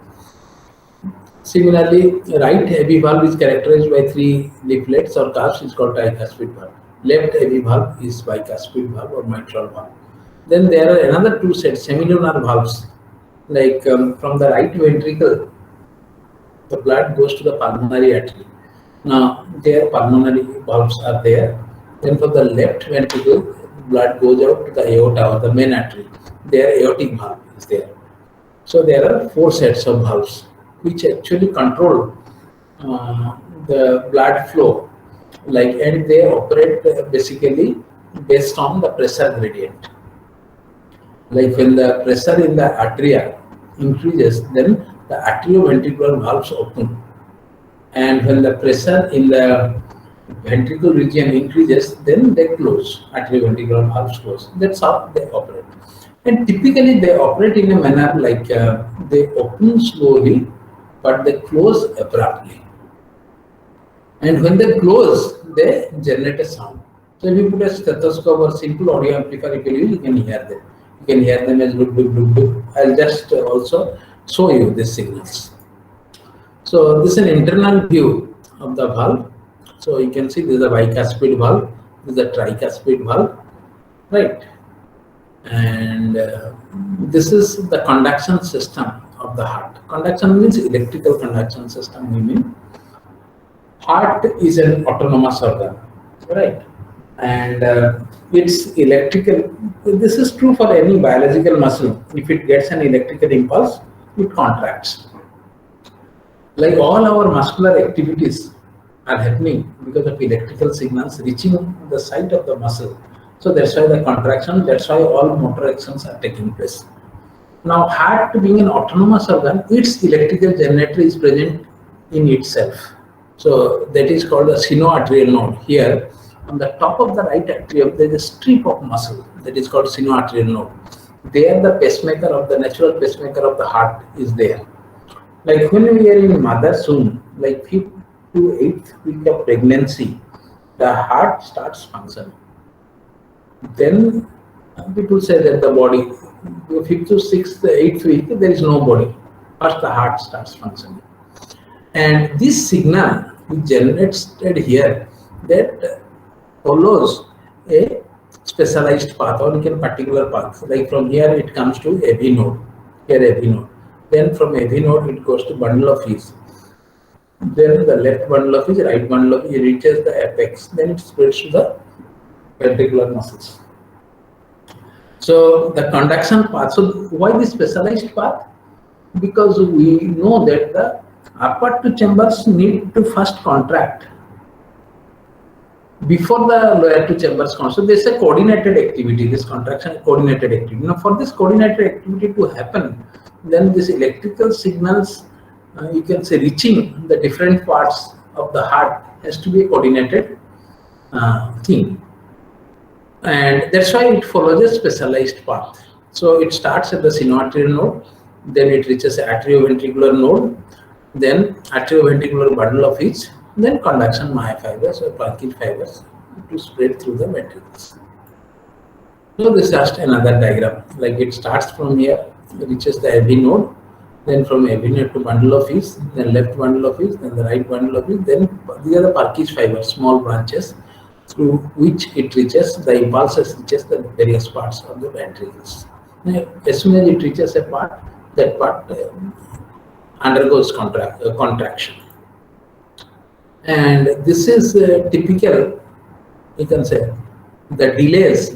Similarly, right heavy valve is characterized by 3 leaflets or cups. It's called tricuspid valve. Left heavy valve is bicuspid valve or mitral valve. Then there are another 2 sets semilunar valves. Like from the right ventricle, the blood goes to the pulmonary artery. Now, their pulmonary valves are there. Then for the left ventricle, blood goes out to the aorta or the main artery. Their aortic valve is there. So there are 4 sets of valves which actually control the blood flow. And they operate basically based on the pressure gradient. Like when the pressure in the atria increases, then the atrioventricular valves open, and when the pressure in the ventricle region increases, then they close. Atrioventricular valves close. That's how they operate. And typically they operate in a manner like they open slowly, but they close abruptly. And when they close, they generate a sound. So if you put a stethoscope or simple audio amplifier, you can hear them. You can hear them as loop, loop, loop, loop. I'll just also show you these signals. So this is an internal view of the valve. So you can see this is a bicuspid valve, this is a tricuspid valve, right? And this is the conduction system of the heart. Conduction means electrical conduction system, we mean. Heart is an autonomous organ, right? And it's electrical. This is true for any biological muscle. If it gets an electrical impulse, it contracts. Like all our muscular activities are happening because of electrical signals reaching the site of the muscle. So that's why the contraction, that's why all motor actions are taking place. Now, heart being an autonomous organ, its electrical generator is present in itself. So that is called the sinoatrial node. Here, on the top of the right atrium, there is a strip of muscle that is called sinoatrial node. There, the pacemaker of the natural pacemaker of the heart is there. Like when we are in mother's womb, like 5th to 8th week of pregnancy, the heart starts functioning. Then people say that the body, 5th to 6th, 8th week, there is no body. First, the heart starts functioning. And this signal is generated here that follows a specialized path or a particular path. Like from here it comes to AV node, here AV node. Then from AV node it goes to bundle of His. Then the left bundle of His, right bundle of His reaches the apex. Then it spreads to the ventricular muscles. So the conduction path. So why this specialized path? Because we know that the upper 2 chambers need to first contract. before the lower two chambers contract, there's a coordinated activity, this contraction coordinated activity. Now for this coordinated activity to happen, then this electrical signals, you can say reaching the different parts of the heart has to be a coordinated thing. And that's why it follows a specialized path. So it starts at the sinoatrial node, then it reaches the atrioventricular node, then atrioventricular bundle of each, then conduction myofibers or Purkinje fibers to spread through the ventricles. So this is just another diagram. Like it starts from here, reaches the AV node, then from AV node to bundle of each, then left bundle of each, then the right bundle of each, then these are the Purkinje fibers, small branches through which it reaches, the impulses reaches the various parts of the ventricles. Now, as soon as it reaches a part, that part undergoes contraction. And this is typical, you can say, the delays,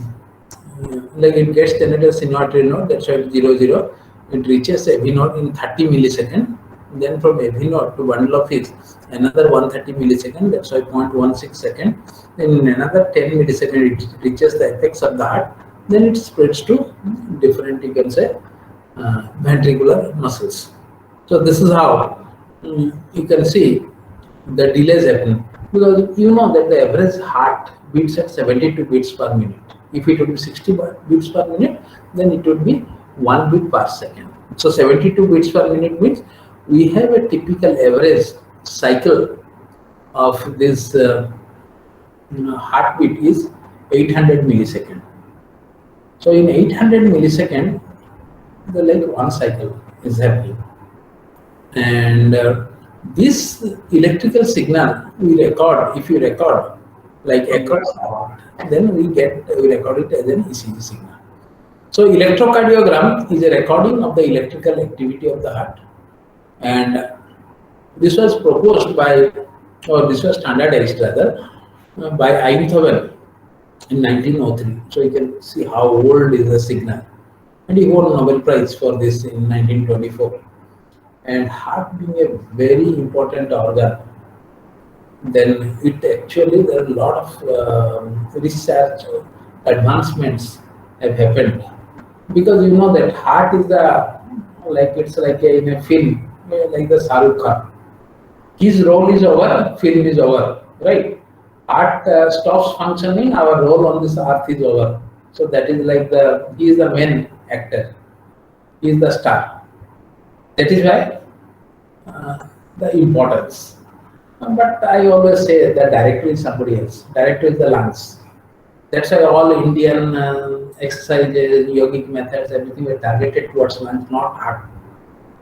like it gets generated sinoatrial node, that's why it's 0, 0, it reaches AV node in 30 milliseconds, then from AV node to bundle of each, another 130 milliseconds, that's why 0.16 second, then in another 10 milliseconds it reaches the apex of the heart, then it spreads to different, you can say, ventricular muscles. So this is how you can see the delays happen, because you know that the average heart beats at 72 beats per minute. If it would be 60 beats per minute, then it would be 1 beat per second. So 72 beats per minute means we have a typical average cycle of this heartbeat is 800 millisecond. So in 800 millisecond, the like one cycle is happening, and this electrical signal we record. If you record like across the heart, then we record it as an ECG signal. So electrocardiogram is a recording of the electrical activity of the heart, and this was proposed by, or this was standardized rather, by Einthoven in 1903. So you can see how old is the signal, and he won Nobel Prize for this in 1924. And heart being a very important organ, then it actually, there are a lot of research advancements have happened, because you know that heart is the, like it's like in a film, like the Shah Rukh Khan. His role is over, film is over, right? Heart stops functioning, our role on this earth is over. So that is like he is the main actor, he is the star. That is why the importance. But I always say that director is somebody else. Director is the lungs. That's why all Indian exercises, yogic methods, everything were targeted towards lungs, not heart.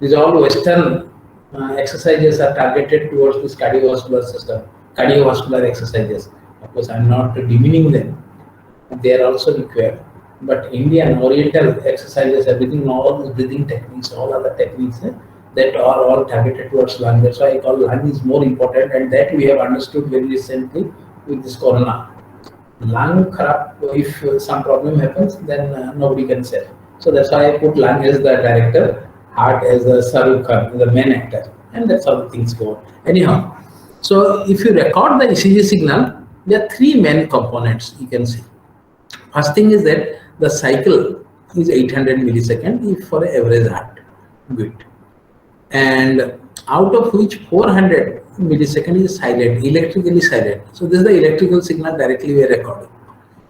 These all Western exercises are targeted towards this cardiovascular system, cardiovascular exercises. Of course, I'm not demeaning them. They are also required. But Indian, Oriental exercises, everything, all these breathing techniques, all other techniques, that are all targeted towards lung. That's why I call lung is more important, and that we have understood very recently with this corona. Lung corrupt, if some problem happens, then nobody can sell. So that's why I put lung as the director, heart as the Shah Rukh Khan, the main actor, and that's how things go. Anyhow, so if you record the ECG signal, there are three main components you can see. First thing is that the cycle is 800 milliseconds if for an average heartbeat, and out of which 400 millisecond is silent, electrically silent. So this is the electrical signal directly we are recording.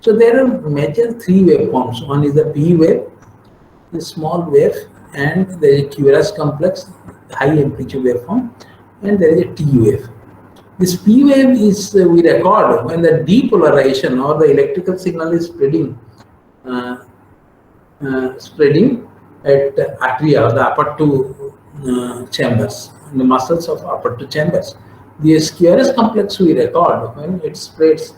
So there are major three waveforms. One is the P wave, the small wave, and there is a QRS complex, high amplitude waveform, and there is a T wave. This P wave is we record when the depolarization or the electrical signal is spreading at the atria or the upper two chambers, the muscles of upper two chambers. The QRS complex we record when it spreads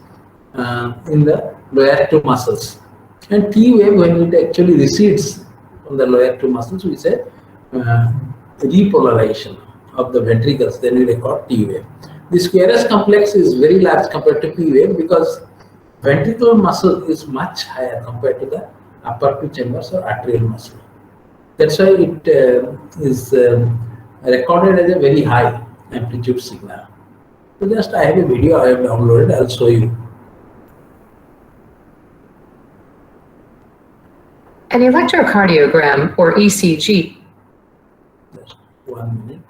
in the lower two muscles, and T wave when it actually recedes from the lower two muscles, we say repolarization of the ventricles, then we record T wave. This QRS complex is very large compared to P wave because ventricular muscle is much higher compared to the upper two chambers or atrial muscle. That's why it is recorded as a very high amplitude signal. So just I have a video I have downloaded, I'll show you. An electrocardiogram, or ECG. Just 1 minute.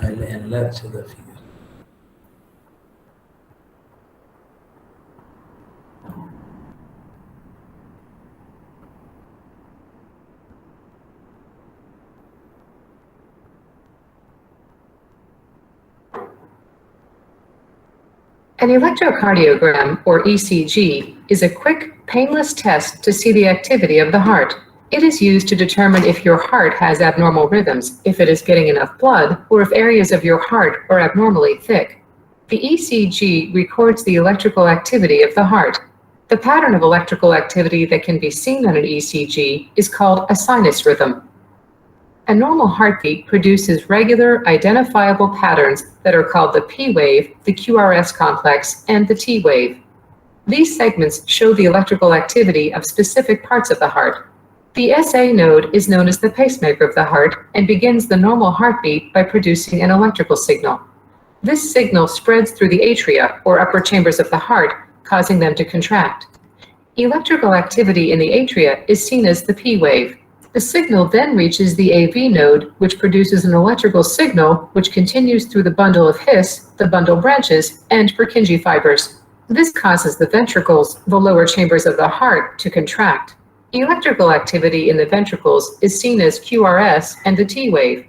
I'll enlarge the figure. An electrocardiogram, or ECG, is a quick, painless test to see the activity of the heart. It is used to determine if your heart has abnormal rhythms, if it is getting enough blood, or if areas of your heart are abnormally thick. The ECG records the electrical activity of the heart. The pattern of electrical activity that can be seen on an ECG is called a sinus rhythm. A normal heartbeat produces regular, identifiable patterns that are called the P wave, the QRS complex, and the T wave. These segments show the electrical activity of specific parts of the heart. The SA node is known as the pacemaker of the heart and begins the normal heartbeat by producing an electrical signal. This signal spreads through the atria, or upper chambers of the heart, causing them to contract. Electrical activity in the atria is seen as the P wave. The signal then reaches the AV node, which produces an electrical signal which continues through the bundle of His, the bundle branches, and Purkinje fibers. This causes the ventricles, the lower chambers of the heart, to contract. Electrical activity in the ventricles is seen as QRS and the T wave.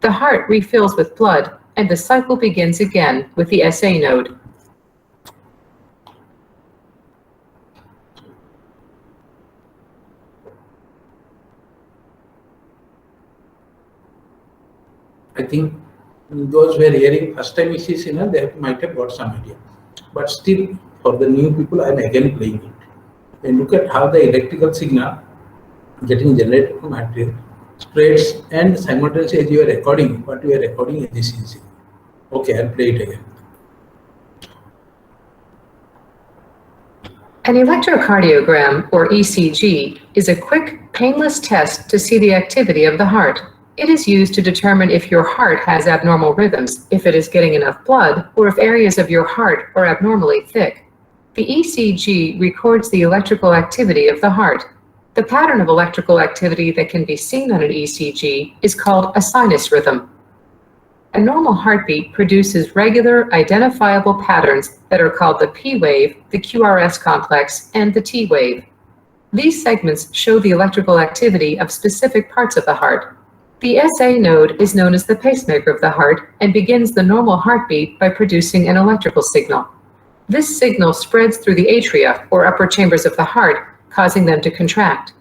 The heart refills with blood, and the cycle begins again with the SA node. I think those who are hearing first time ECG signal, they might have got some idea. But still, for the new people, I am again playing it. And look at how the electrical signal getting generated from atria spreads, and simultaneously as you are recording, what you are recording is this ECG. Okay, I'll play it again. An electrocardiogram, or ECG, is a quick, painless test to see the activity of the heart. It is used to determine if your heart has abnormal rhythms, if it is getting enough blood, or if areas of your heart are abnormally thick. The ECG records the electrical activity of the heart. The pattern of electrical activity that can be seen on an ECG is called a sinus rhythm. A normal heartbeat produces regular, identifiable patterns that are called the P wave, the QRS complex, and the T wave. These segments show the electrical activity of specific parts of the heart. The SA node is known as the pacemaker of the heart and begins the normal heartbeat by producing an electrical signal. This signal spreads through the atria, or upper chambers of the heart, causing them to contract.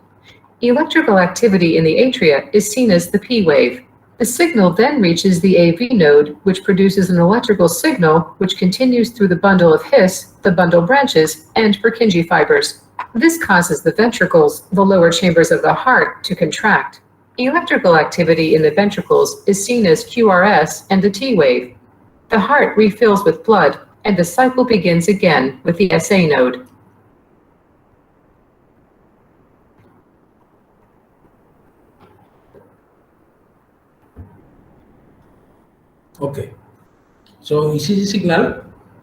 Electrical activity in the atria is seen as the P wave. The signal then reaches the AV node, which produces an electrical signal which continues through the bundle of His, the bundle branches, and Purkinje fibers. This causes the ventricles, the lower chambers of the heart, to contract. Electrical activity in the ventricles is seen as QRS and the T wave. The heart refills with blood, and the cycle begins again with the SA node. Okay, so ECG signal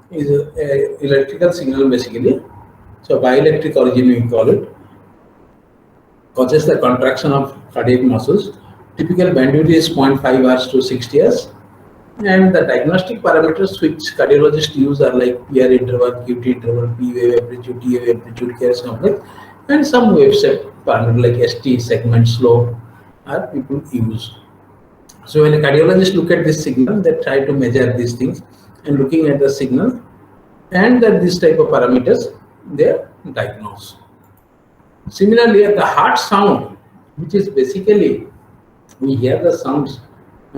is an electrical signal basically. So bioelectric origin we call it. Causes the contraction of cardiac muscles. Typical bandwidth is 0.5 hours to 60 hours. And the diagnostic parameters which cardiologists use are like PR interval, QT interval, P wave amplitude, T wave amplitude, KRS complex, and some waveset parameter like ST, segment, slope are people use. So when a cardiologist look at this signal, they try to measure these things, and looking at the signal and that this type of parameters, they diagnose. Similarly, at the heart sound, which is basically we hear the sounds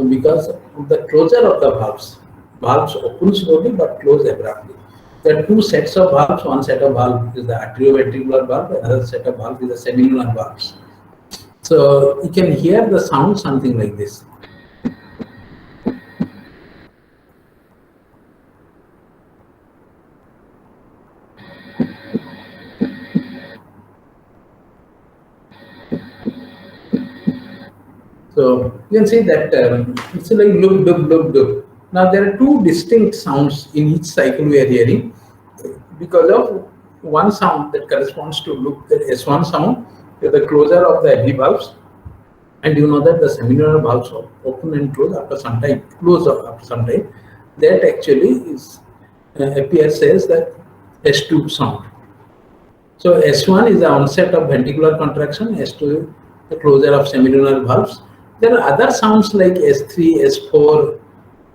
because of the closure of the valves. Valves open slowly but close abruptly. There are two sets of valves. One set of valve is the atrioventricular valve, another set of valve is the semilunar valves. So you can hear the sound something like this. So you can see that it's like loop, loop, loop, loop. Now there are two distinct sounds in each cycle we are hearing because of one sound that corresponds to loop, the S1 sound, the closure of the LV valves. And you know that the seminal valves open and close after some time, that actually is appears as the S2 sound. So S1 is the onset of ventricular contraction, S2 the closure of semilunar valves. There are other sounds like S3, S4,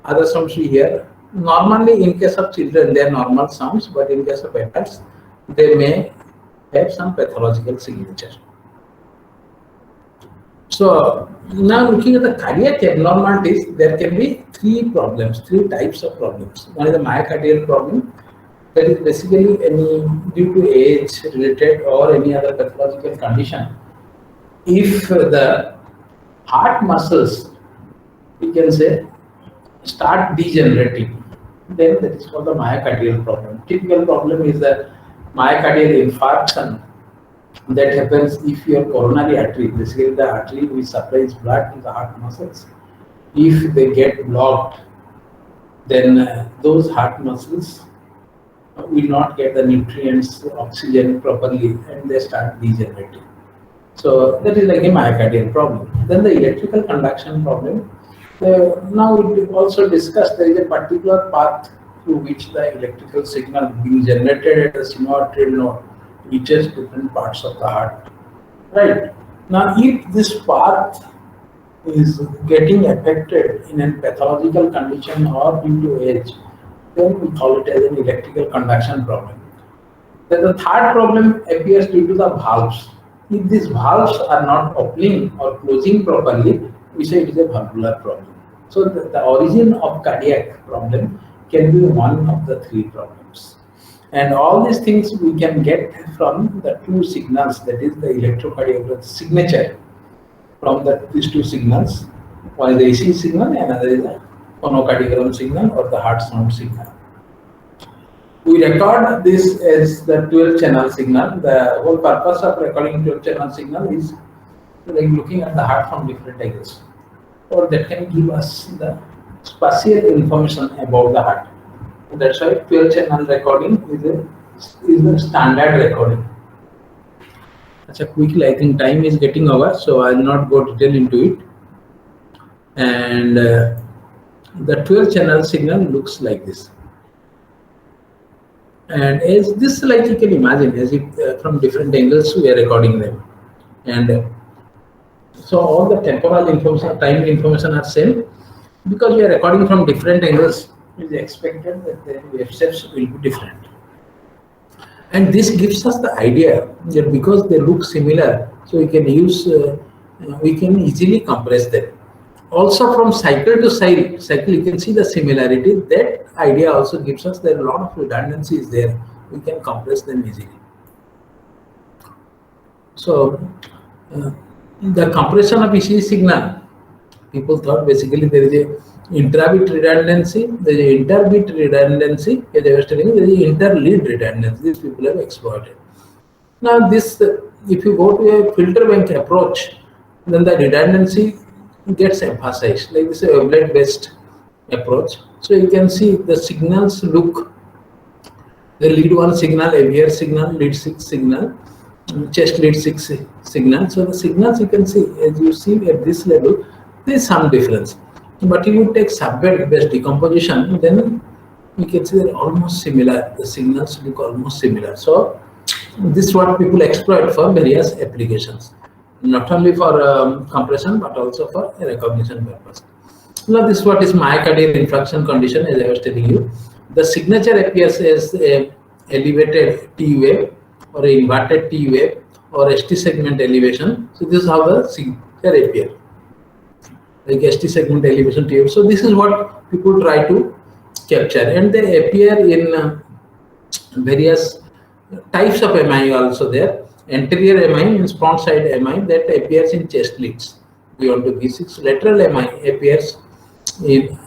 other sounds we hear. Normally in case of children they are normal sounds, but in case of adults they may have some pathological signature. So now looking at the cardiac abnormalities, there can be three types of problems. One is the myocardial problem, that is basically any due to age related or any other pathological condition. If the heart muscles, we can say, start degenerating, then that is called the myocardial problem. Typical problem is the myocardial infarction that happens if your coronary artery, basically the artery which supplies blood to the heart muscles, if they get blocked, then those heart muscles will not get the nutrients, oxygen properly, and they start degenerating. So that is like a myocardial problem. Then the electrical conduction problem. Now we also discussed there is a particular path through which the electrical signal being generated at the sinoatrial node reaches different parts of the heart. Right. Now if this path is getting affected in a pathological condition or due to age, then we call it as an electrical conduction problem. Then the third problem appears due to the valves. If these valves are not opening or closing properly, we say it is a valvular problem. So the origin of cardiac problem can be one of the three problems. And all these things we can get from the two signals, that is the electrocardiogram signature from these two signals. One is the AC signal and another is the phonocardiogram signal or the heart sound signal. We record this as the 12-channel signal. The whole purpose of recording 12-channel signal is like looking at the heart from different angles, or that can give us the spatial information about the heart. That's why 12-channel recording is the standard recording. Quickly, I think time is getting over, so I will not go detail into it. And the 12-channel signal looks like this. And as this, like you can imagine, as if from different angles we are recording them. And so all the temporal information, time information are same. Because we are recording from different angles, it is expected that the waveshapes will be different. And this gives us the idea that because they look similar, so we can use, we can easily compress them. Also from cycle to cycle, you can see the similarity. That idea also gives us that a lot of redundancy is there. We can compress them easily. So the compression of ECG signal, people thought basically there is a intra-bit redundancy, there is a inter-bit redundancy, as I was telling you, there is inter-lead redundancy. These people have exploited. Now this, if you go to a filter bank approach, then the redundancy gets emphasized, like this is a wavelet based approach. So you can see the signals look, the lead 1 signal, AVR signal, lead 6 signal, chest lead 6 signal. So the signals you can see, as you see at this level, there is some difference. But if you take subbed based decomposition, then you can see they're almost similar. The signals look almost similar. So this is what people exploit for various applications, not only for compression but also for recognition purpose. Now this is what is myocardial infarction condition, as I was telling you. The signature appears as a elevated T wave or a inverted T wave or ST segment elevation. So this is how the signature appears, like ST segment elevation T wave. So this is what people try to capture, and they appear in various types of MI also there. Anterior MI means front side MI that appears in chest leads, V1 to V6. Lateral MI appears in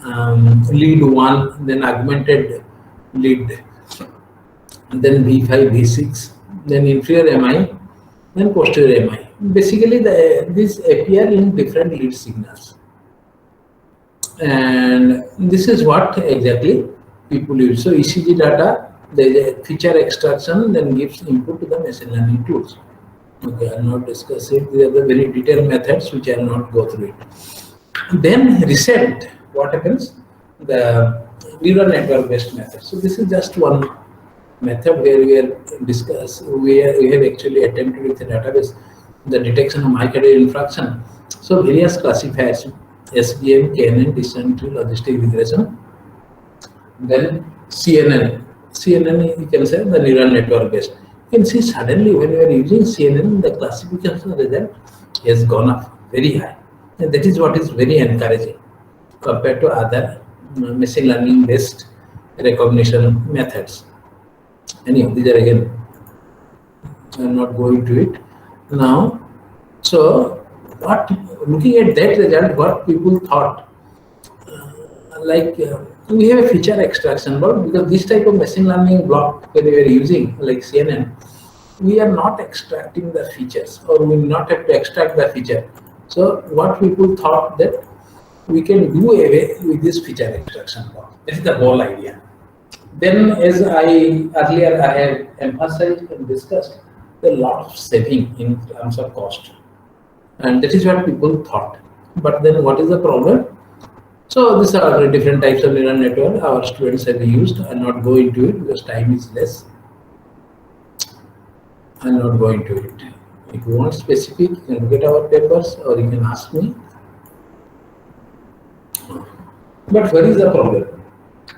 lead 1, then augmented lead, then V5, V6, then inferior MI, then posterior MI. Basically, these appear in different lead signals. And this is what exactly people use. So ECG data the feature extraction then gives input to the machine learning tools. Okay, I'll not discuss it. These are the very detailed methods which I'll not go through it. Then reset, what happens? The neural network based method. So this is just one method where we have actually attempted with the database the detection of myocardial infarction. So various classifiers, SVM, KNN, decision tree, logistic regression. Then CNN. CNN, you can say the neural network based. You can see suddenly when you are using CNN, the classification result has gone up very high. And that is what is very encouraging compared to other machine learning based recognition methods. Anyway, these are again, I'm not going to it now. So, looking at that result, what people thought, we have a feature extraction block, because this type of machine learning block when we are using like CNN, we are not extracting the features, or we will not have to extract the feature. So what people thought that we can do away with this feature extraction block. That is the whole idea. Then, as earlier I have emphasized and discussed, a lot of saving in terms of cost, and that is what people thought. But then, what is the problem? So these are different types of neural network our students have used. I'll not go into it because time is less. I'll not go into it. If you want specific, you can look at our papers or you can ask me. But what is the problem?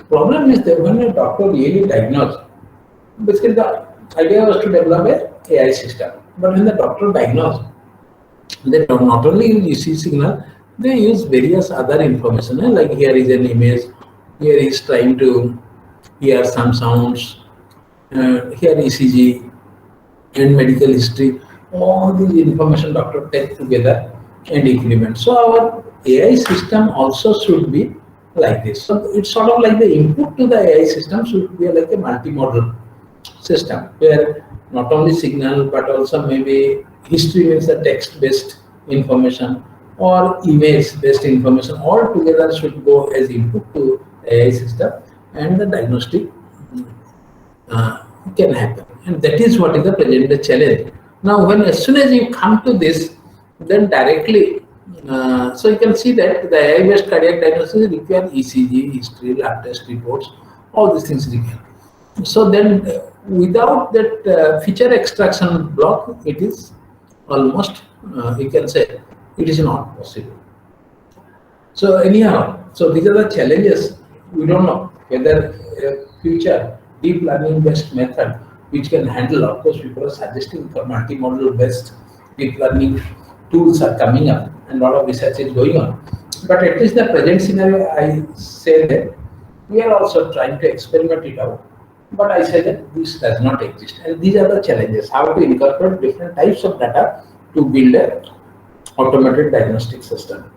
Problem is that when a doctor really diagnosed, basically the idea was to develop a AI system. But when the doctor diagnosed, they not only use ECG signal, they use various other information. Like here is an image, here is trying to hear some sounds, here ECG and medical history. All these information doctor take together and implement. So our AI system also should be like this. So it's sort of like the input to the AI system should be like a multimodal system where not only signal but also maybe history means the text-based information or image-based information all together should go as input to AI system, and the diagnostic can happen. And that is what is the present challenge. Now, as soon as you come to this, then directly, so you can see that the AI-based cardiac diagnosis require ECG, history, lab test reports, all these things require. So then, without that feature extraction block, it is almost, you can say, it is not possible. So anyhow, so these are the challenges. We don't know whether a future deep learning based method which can handle, of course people are suggesting for multimodal based deep learning tools are coming up and a lot of research is going on. But at least the present scenario, I say that we are also trying to experiment it out. But I say that this does not exist. And these are the challenges, how to incorporate different types of data to build a automated diagnostic system.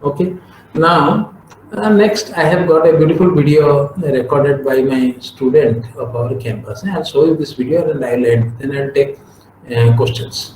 Okay. Now, next I have got a beautiful video recorded by my student of our campus. I'll show you this video and I'll end. Then I'll take questions.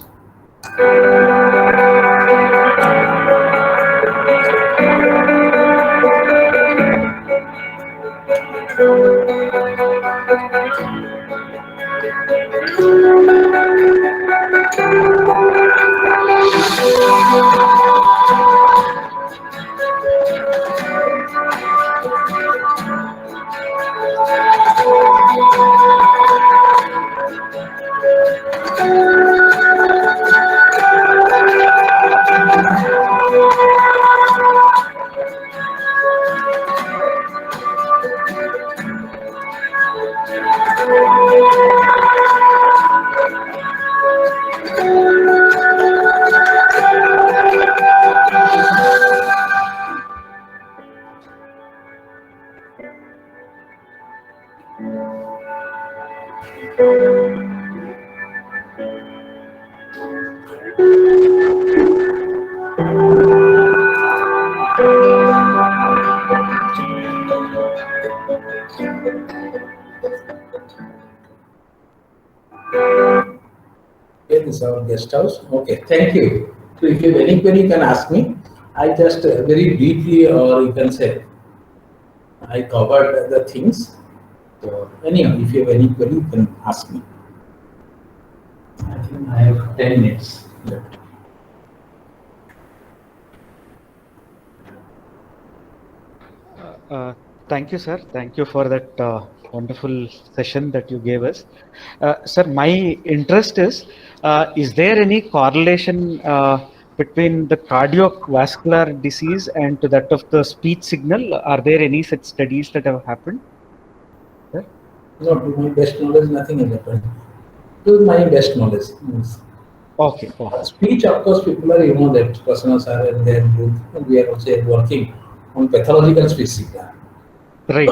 This is our guest house. Okay, thank you. So if you have any query, you can ask me. I just very briefly, or you can say, I covered the things. So anyhow, if you have any query, you can ask me. I think I have 10 minutes left. Thank you, sir. Thank you for that wonderful session that you gave us. Sir, my interest is there any correlation between the cardiovascular disease and to that of the speech signal? Are there any such studies that have happened? Sir? No, to my best knowledge, nothing has happened. To my best knowledge. Okay. Okay. Speech, of course, people are, that personas are in their group, and we are also working on pathological speech signal. Right.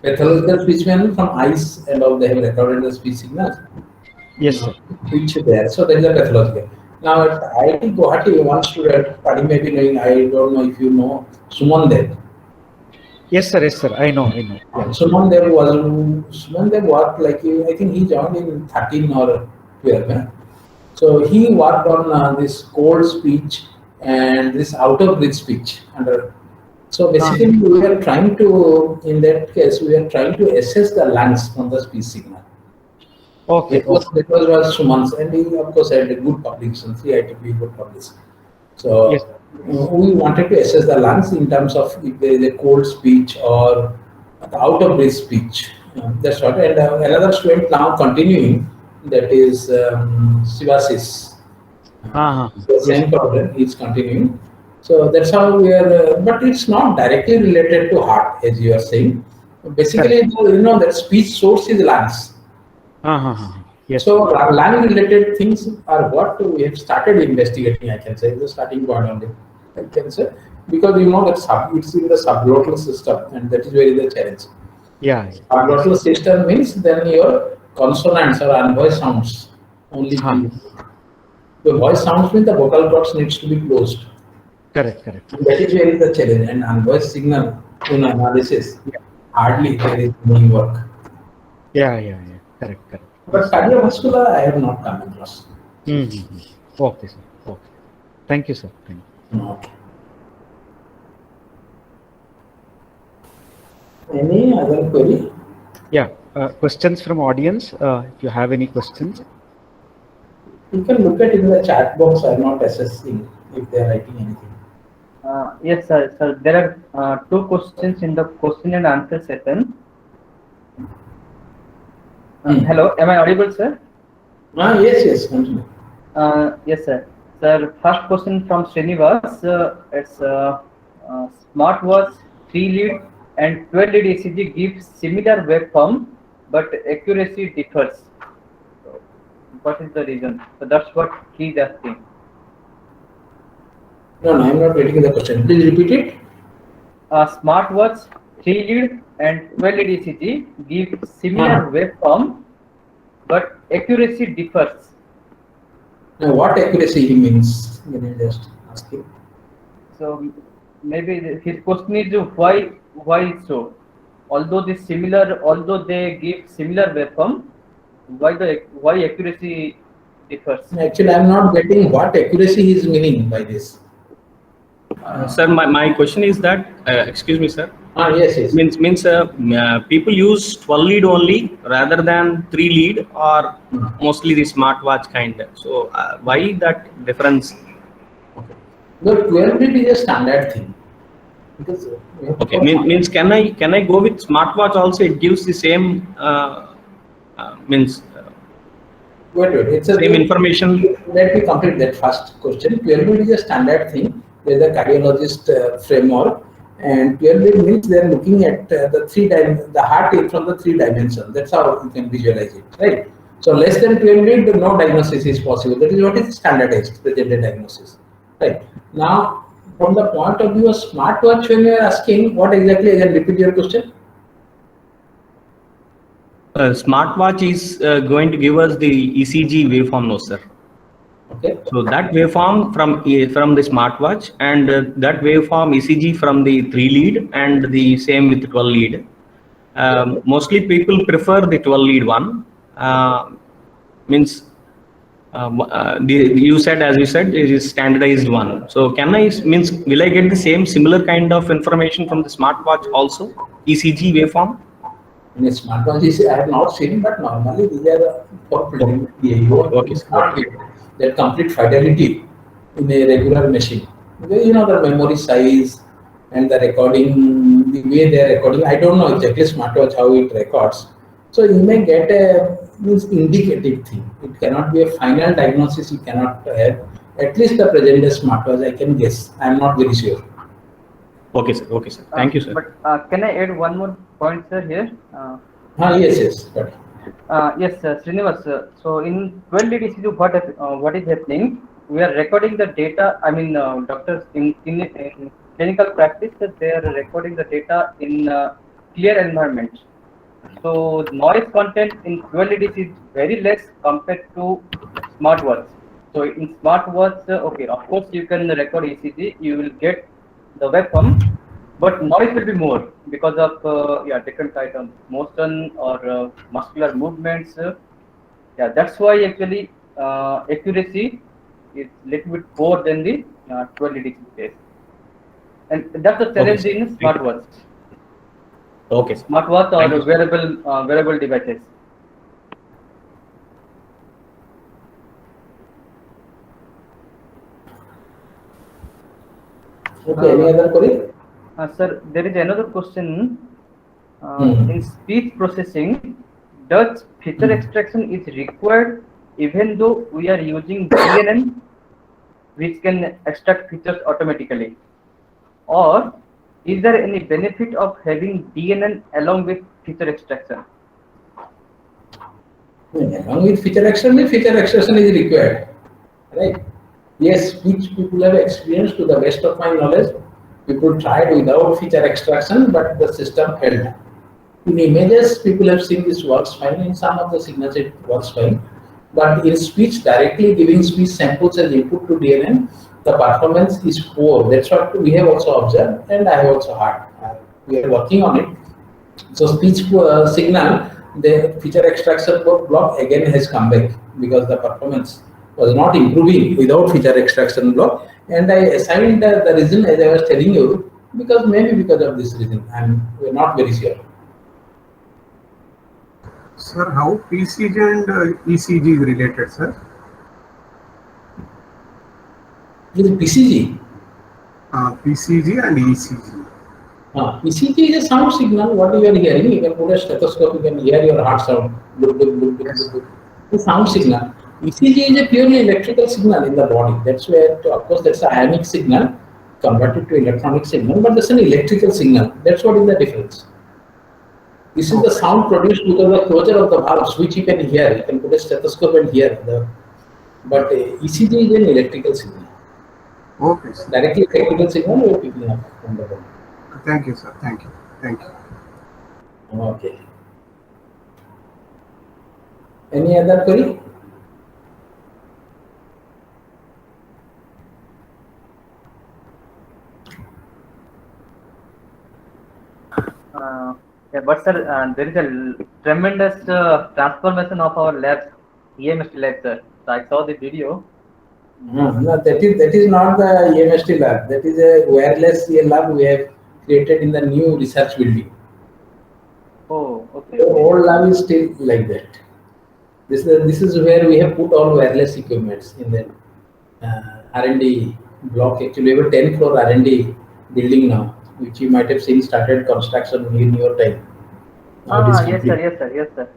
Pathological speech signal from eyes and all, they have recorded the speech signals. Yes, sir. Which there. So there is a pathological. Now at IIT Guwahati, one student, Padi may be knowing, I don't know if you know, Suman Dev. Yes, sir. Yes, sir. I know. Yeah. Suman Dev worked like, I think he joined in 13 or 12. So he worked on this cold speech and this out of breath speech. So basically we are trying to, in that case, we are trying to assess the lungs from the speech signal. Okay. It was Suman's, and he of course had a good publication, 3 ITP good publication. So Yes. We wanted to assess the lungs in terms of if there is a cold speech or the out of breath speech. That's what. And another student now continuing, that is Sivasis. The same problem is continuing. So that's how we are, but it's not directly related to heart, as you are saying. Basically, that speech source is lungs. Yes. So lung-related things are what we have started investigating. I can say the starting point on it. I can say because that it's in the subglottal system, and that is where the challenge. Yeah. Subglottal system means then your consonants or unvoiced sounds only. The voice sounds means the vocal cords needs to be closed. Correct. That is where is the challenge, and unvoiced signal analysis hardly there is any work. Yeah. Correct. But cardiovascular, I have not come across. Okay, sir. Okay. Thank you, sir. Thank you. Okay. Any other query? Yeah. Questions from audience. If you have any questions. You can look at in the chat box. I am not assessing if they are writing anything. Yes, sir. Sir, there are 2 questions in the question and answer session. Hello, am I audible, sir? Yes, continue. Yes, sir. Sir, first question from Srinivas. It's smartwatch 3-lead and 12-lead ECG gives similar waveform, but accuracy differs. So, what is the reason? So that's what he is asking. No, I am not getting the question. Please repeat it. Smartwatch 3-lead and 12-lead ECG give similar waveform, but accuracy differs. Now, what accuracy he means? Can you just ask him? So maybe his question is why so? Although they give similar waveform, why accuracy differs? Actually, I am not getting what accuracy he is meaning by this. Sir, my question is that, excuse me, sir. Yes. Means people use 12-lead only rather than 3-lead or mostly the smartwatch kind. So why that difference? The 12-lead is a standard thing. Because okay, means can I go with smartwatch also? It gives the same means. Wait. It's same information. Let me complete that first question. 12-lead is a standard thing. There is a cardiologist framework. And 12-lead means they are looking at the heart from the 3 dimensions. That's how you can visualize it, right? So less than 12-lead, no diagnosis is possible. That is what is standardized presented diagnosis, right? Now, from the point of view of smartwatch, when you are asking what exactly, I can repeat your question. Smartwatch is going to give us the ECG waveform, no, sir. Okay. So that waveform from the smartwatch and that waveform ECG from the 3-lead and the same with the 12-lead. Mostly people prefer the 12-lead one. Means you said, as you said, it is standardized one. So will I get the similar kind of information from the smartwatch also, ECG waveform? In a smartwatch, I have not seen, but normally these are for preliminary. Okay, It's sir. not get that complete fidelity in a regular machine. Because, the memory size and the recording, the way they are recording. I don't know exactly smartwatch how it records. So you may get a indicative thing. It cannot be a final diagnosis. You cannot have. At least the present day smartwatch, I can guess. I am not very sure. Okay, sir. Okay, sir. Thank you, sir. But can I add one more point, sir, here? Yes. But Yes, Srinivas. So in 12-lead ECG, what is happening? We are recording the data. I mean, doctors in clinical practice, they are recording the data in clear environment. So noise content in 12-lead is very less compared to smartwatch. So in smartwatch, okay, of course you can record ECG. You will get the waveform, but noise will be more because of different kind of motion or muscular movements. That's why actually accuracy is little bit poor than the 12-lead case, and that's the challenge Okay, in smartwatch, Okay, sir. smartwatch Thank you, or sir. wearable devices. okay, any other query? Sir, there is another question. Hmm. In speech processing, does feature extraction is required even though we are using DNN, which can extract features automatically? Or is there any benefit of having DNN along with feature extraction? Along with feature extraction is required, right? Yes, which people have experienced to the best of my knowledge. People tried without feature extraction, but the system held. In images, people have seen this works fine. In some of the signals, it works fine. But in speech, directly giving speech samples as input to DNN, the performance is poor. That's what we have also observed, and I have also heard. We are working on it. So speech signal, the feature extraction block again has come back because the performance was not improving without feature extraction block. And I assigned the reason as I was telling you, because maybe because of this reason. We're not very sure. Sir, how PCG and ECG is related, sir? With PCG, PCG and ECG. ECG is a sound signal. What you are hearing, you can put a stethoscope, you can hear your heart sound. Yes. The sound signal. ECG is a purely electrical signal in the body. That's where, of course, that's a ionic signal converted to electronic signal, but that's an electrical signal. That's what is the difference. This is the sound produced because of the closure of the valves, which you can hear. You can put a stethoscope and hear. But ECG is an electrical signal. Okay, sir. Directly electrical signal we are picking up from the body. Thank you, sir. Thank you. Okay. Any other query? But sir, there is a tremendous transformation of our labs, EMST lab, sir. So I saw the video. No, that is not the EMST lab. That is a wireless lab we have created in the new research building. Oh, okay. The old lab is still like that. This is where we have put all wireless equipments in the R&D block. Actually, we have a 10-floor R&D building now, which you might have seen started construction in your time. Now it is Yes, complete. sir.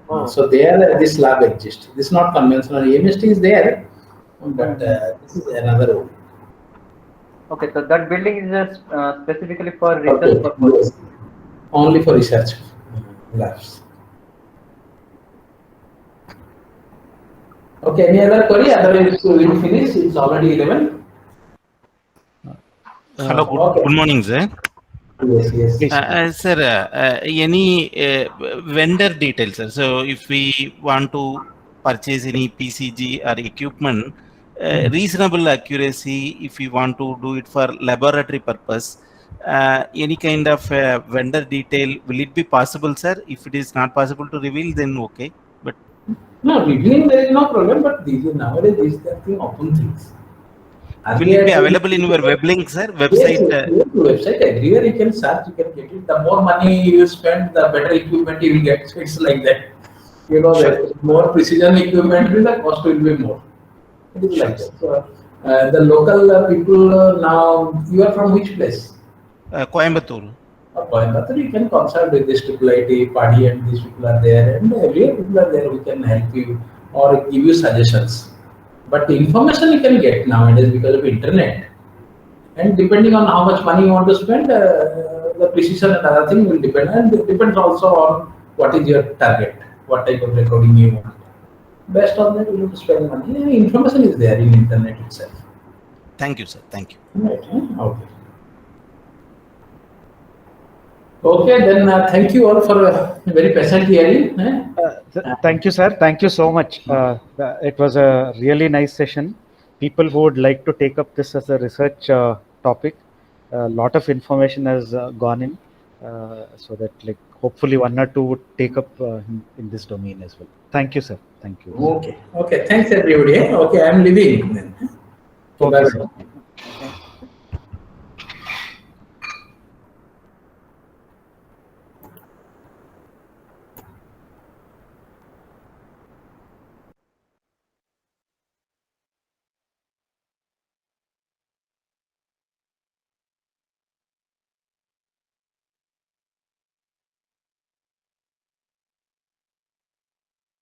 Oh. So there, this lab exists. This is not conventional. EMST is there, but this is another one. Okay, so that building is just specifically for research purpose. Yes. Only for research labs. Okay, any other query? Otherwise, we will finish. It's already 11. Hello, Okay. good morning, sir. Yes. Sir, any vendor details, sir? So if we want to purchase any PCG or equipment, reasonable accuracy, if we want to do it for laboratory purpose, any kind of vendor detail, will it be possible, sir? If it is not possible to reveal, then okay. But No, revealing there is no problem, but nowadays these are open things. Will it be available in your web link, sir? Website? Yes, website, everywhere you can search, you can get it. The more money you spend, the better equipment you will get. So it's like that. You know, Sure. the more precision equipment, the cost will be more. It is like that. So, the local people now, you are from which place? Coimbatore. Coimbatore, you can consult with this IIT, Paddy, and these people are there, and everywhere people are there. We can help you or give you suggestions. But the information you can get nowadays because of internet, and depending on how much money you want to spend, the precision and other thing will depend, and it depends also on what is your target, what type of recording you want. Based on that, you have to spend money. Information is there in internet itself. Thank you, sir. Thank you. Right. Okay. Okay, then thank you all for a very patient hearing. Thank you, sir. Thank you so much. It was a really nice session. People who would like to take up this as a research topic, a lot of information has gone in, so that like hopefully one or two would take up in this domain as well. Thank you, sir. Thank you. Okay. Okay. Thanks everybody. Okay, I am leaving then. Okay, Bye-bye. sir.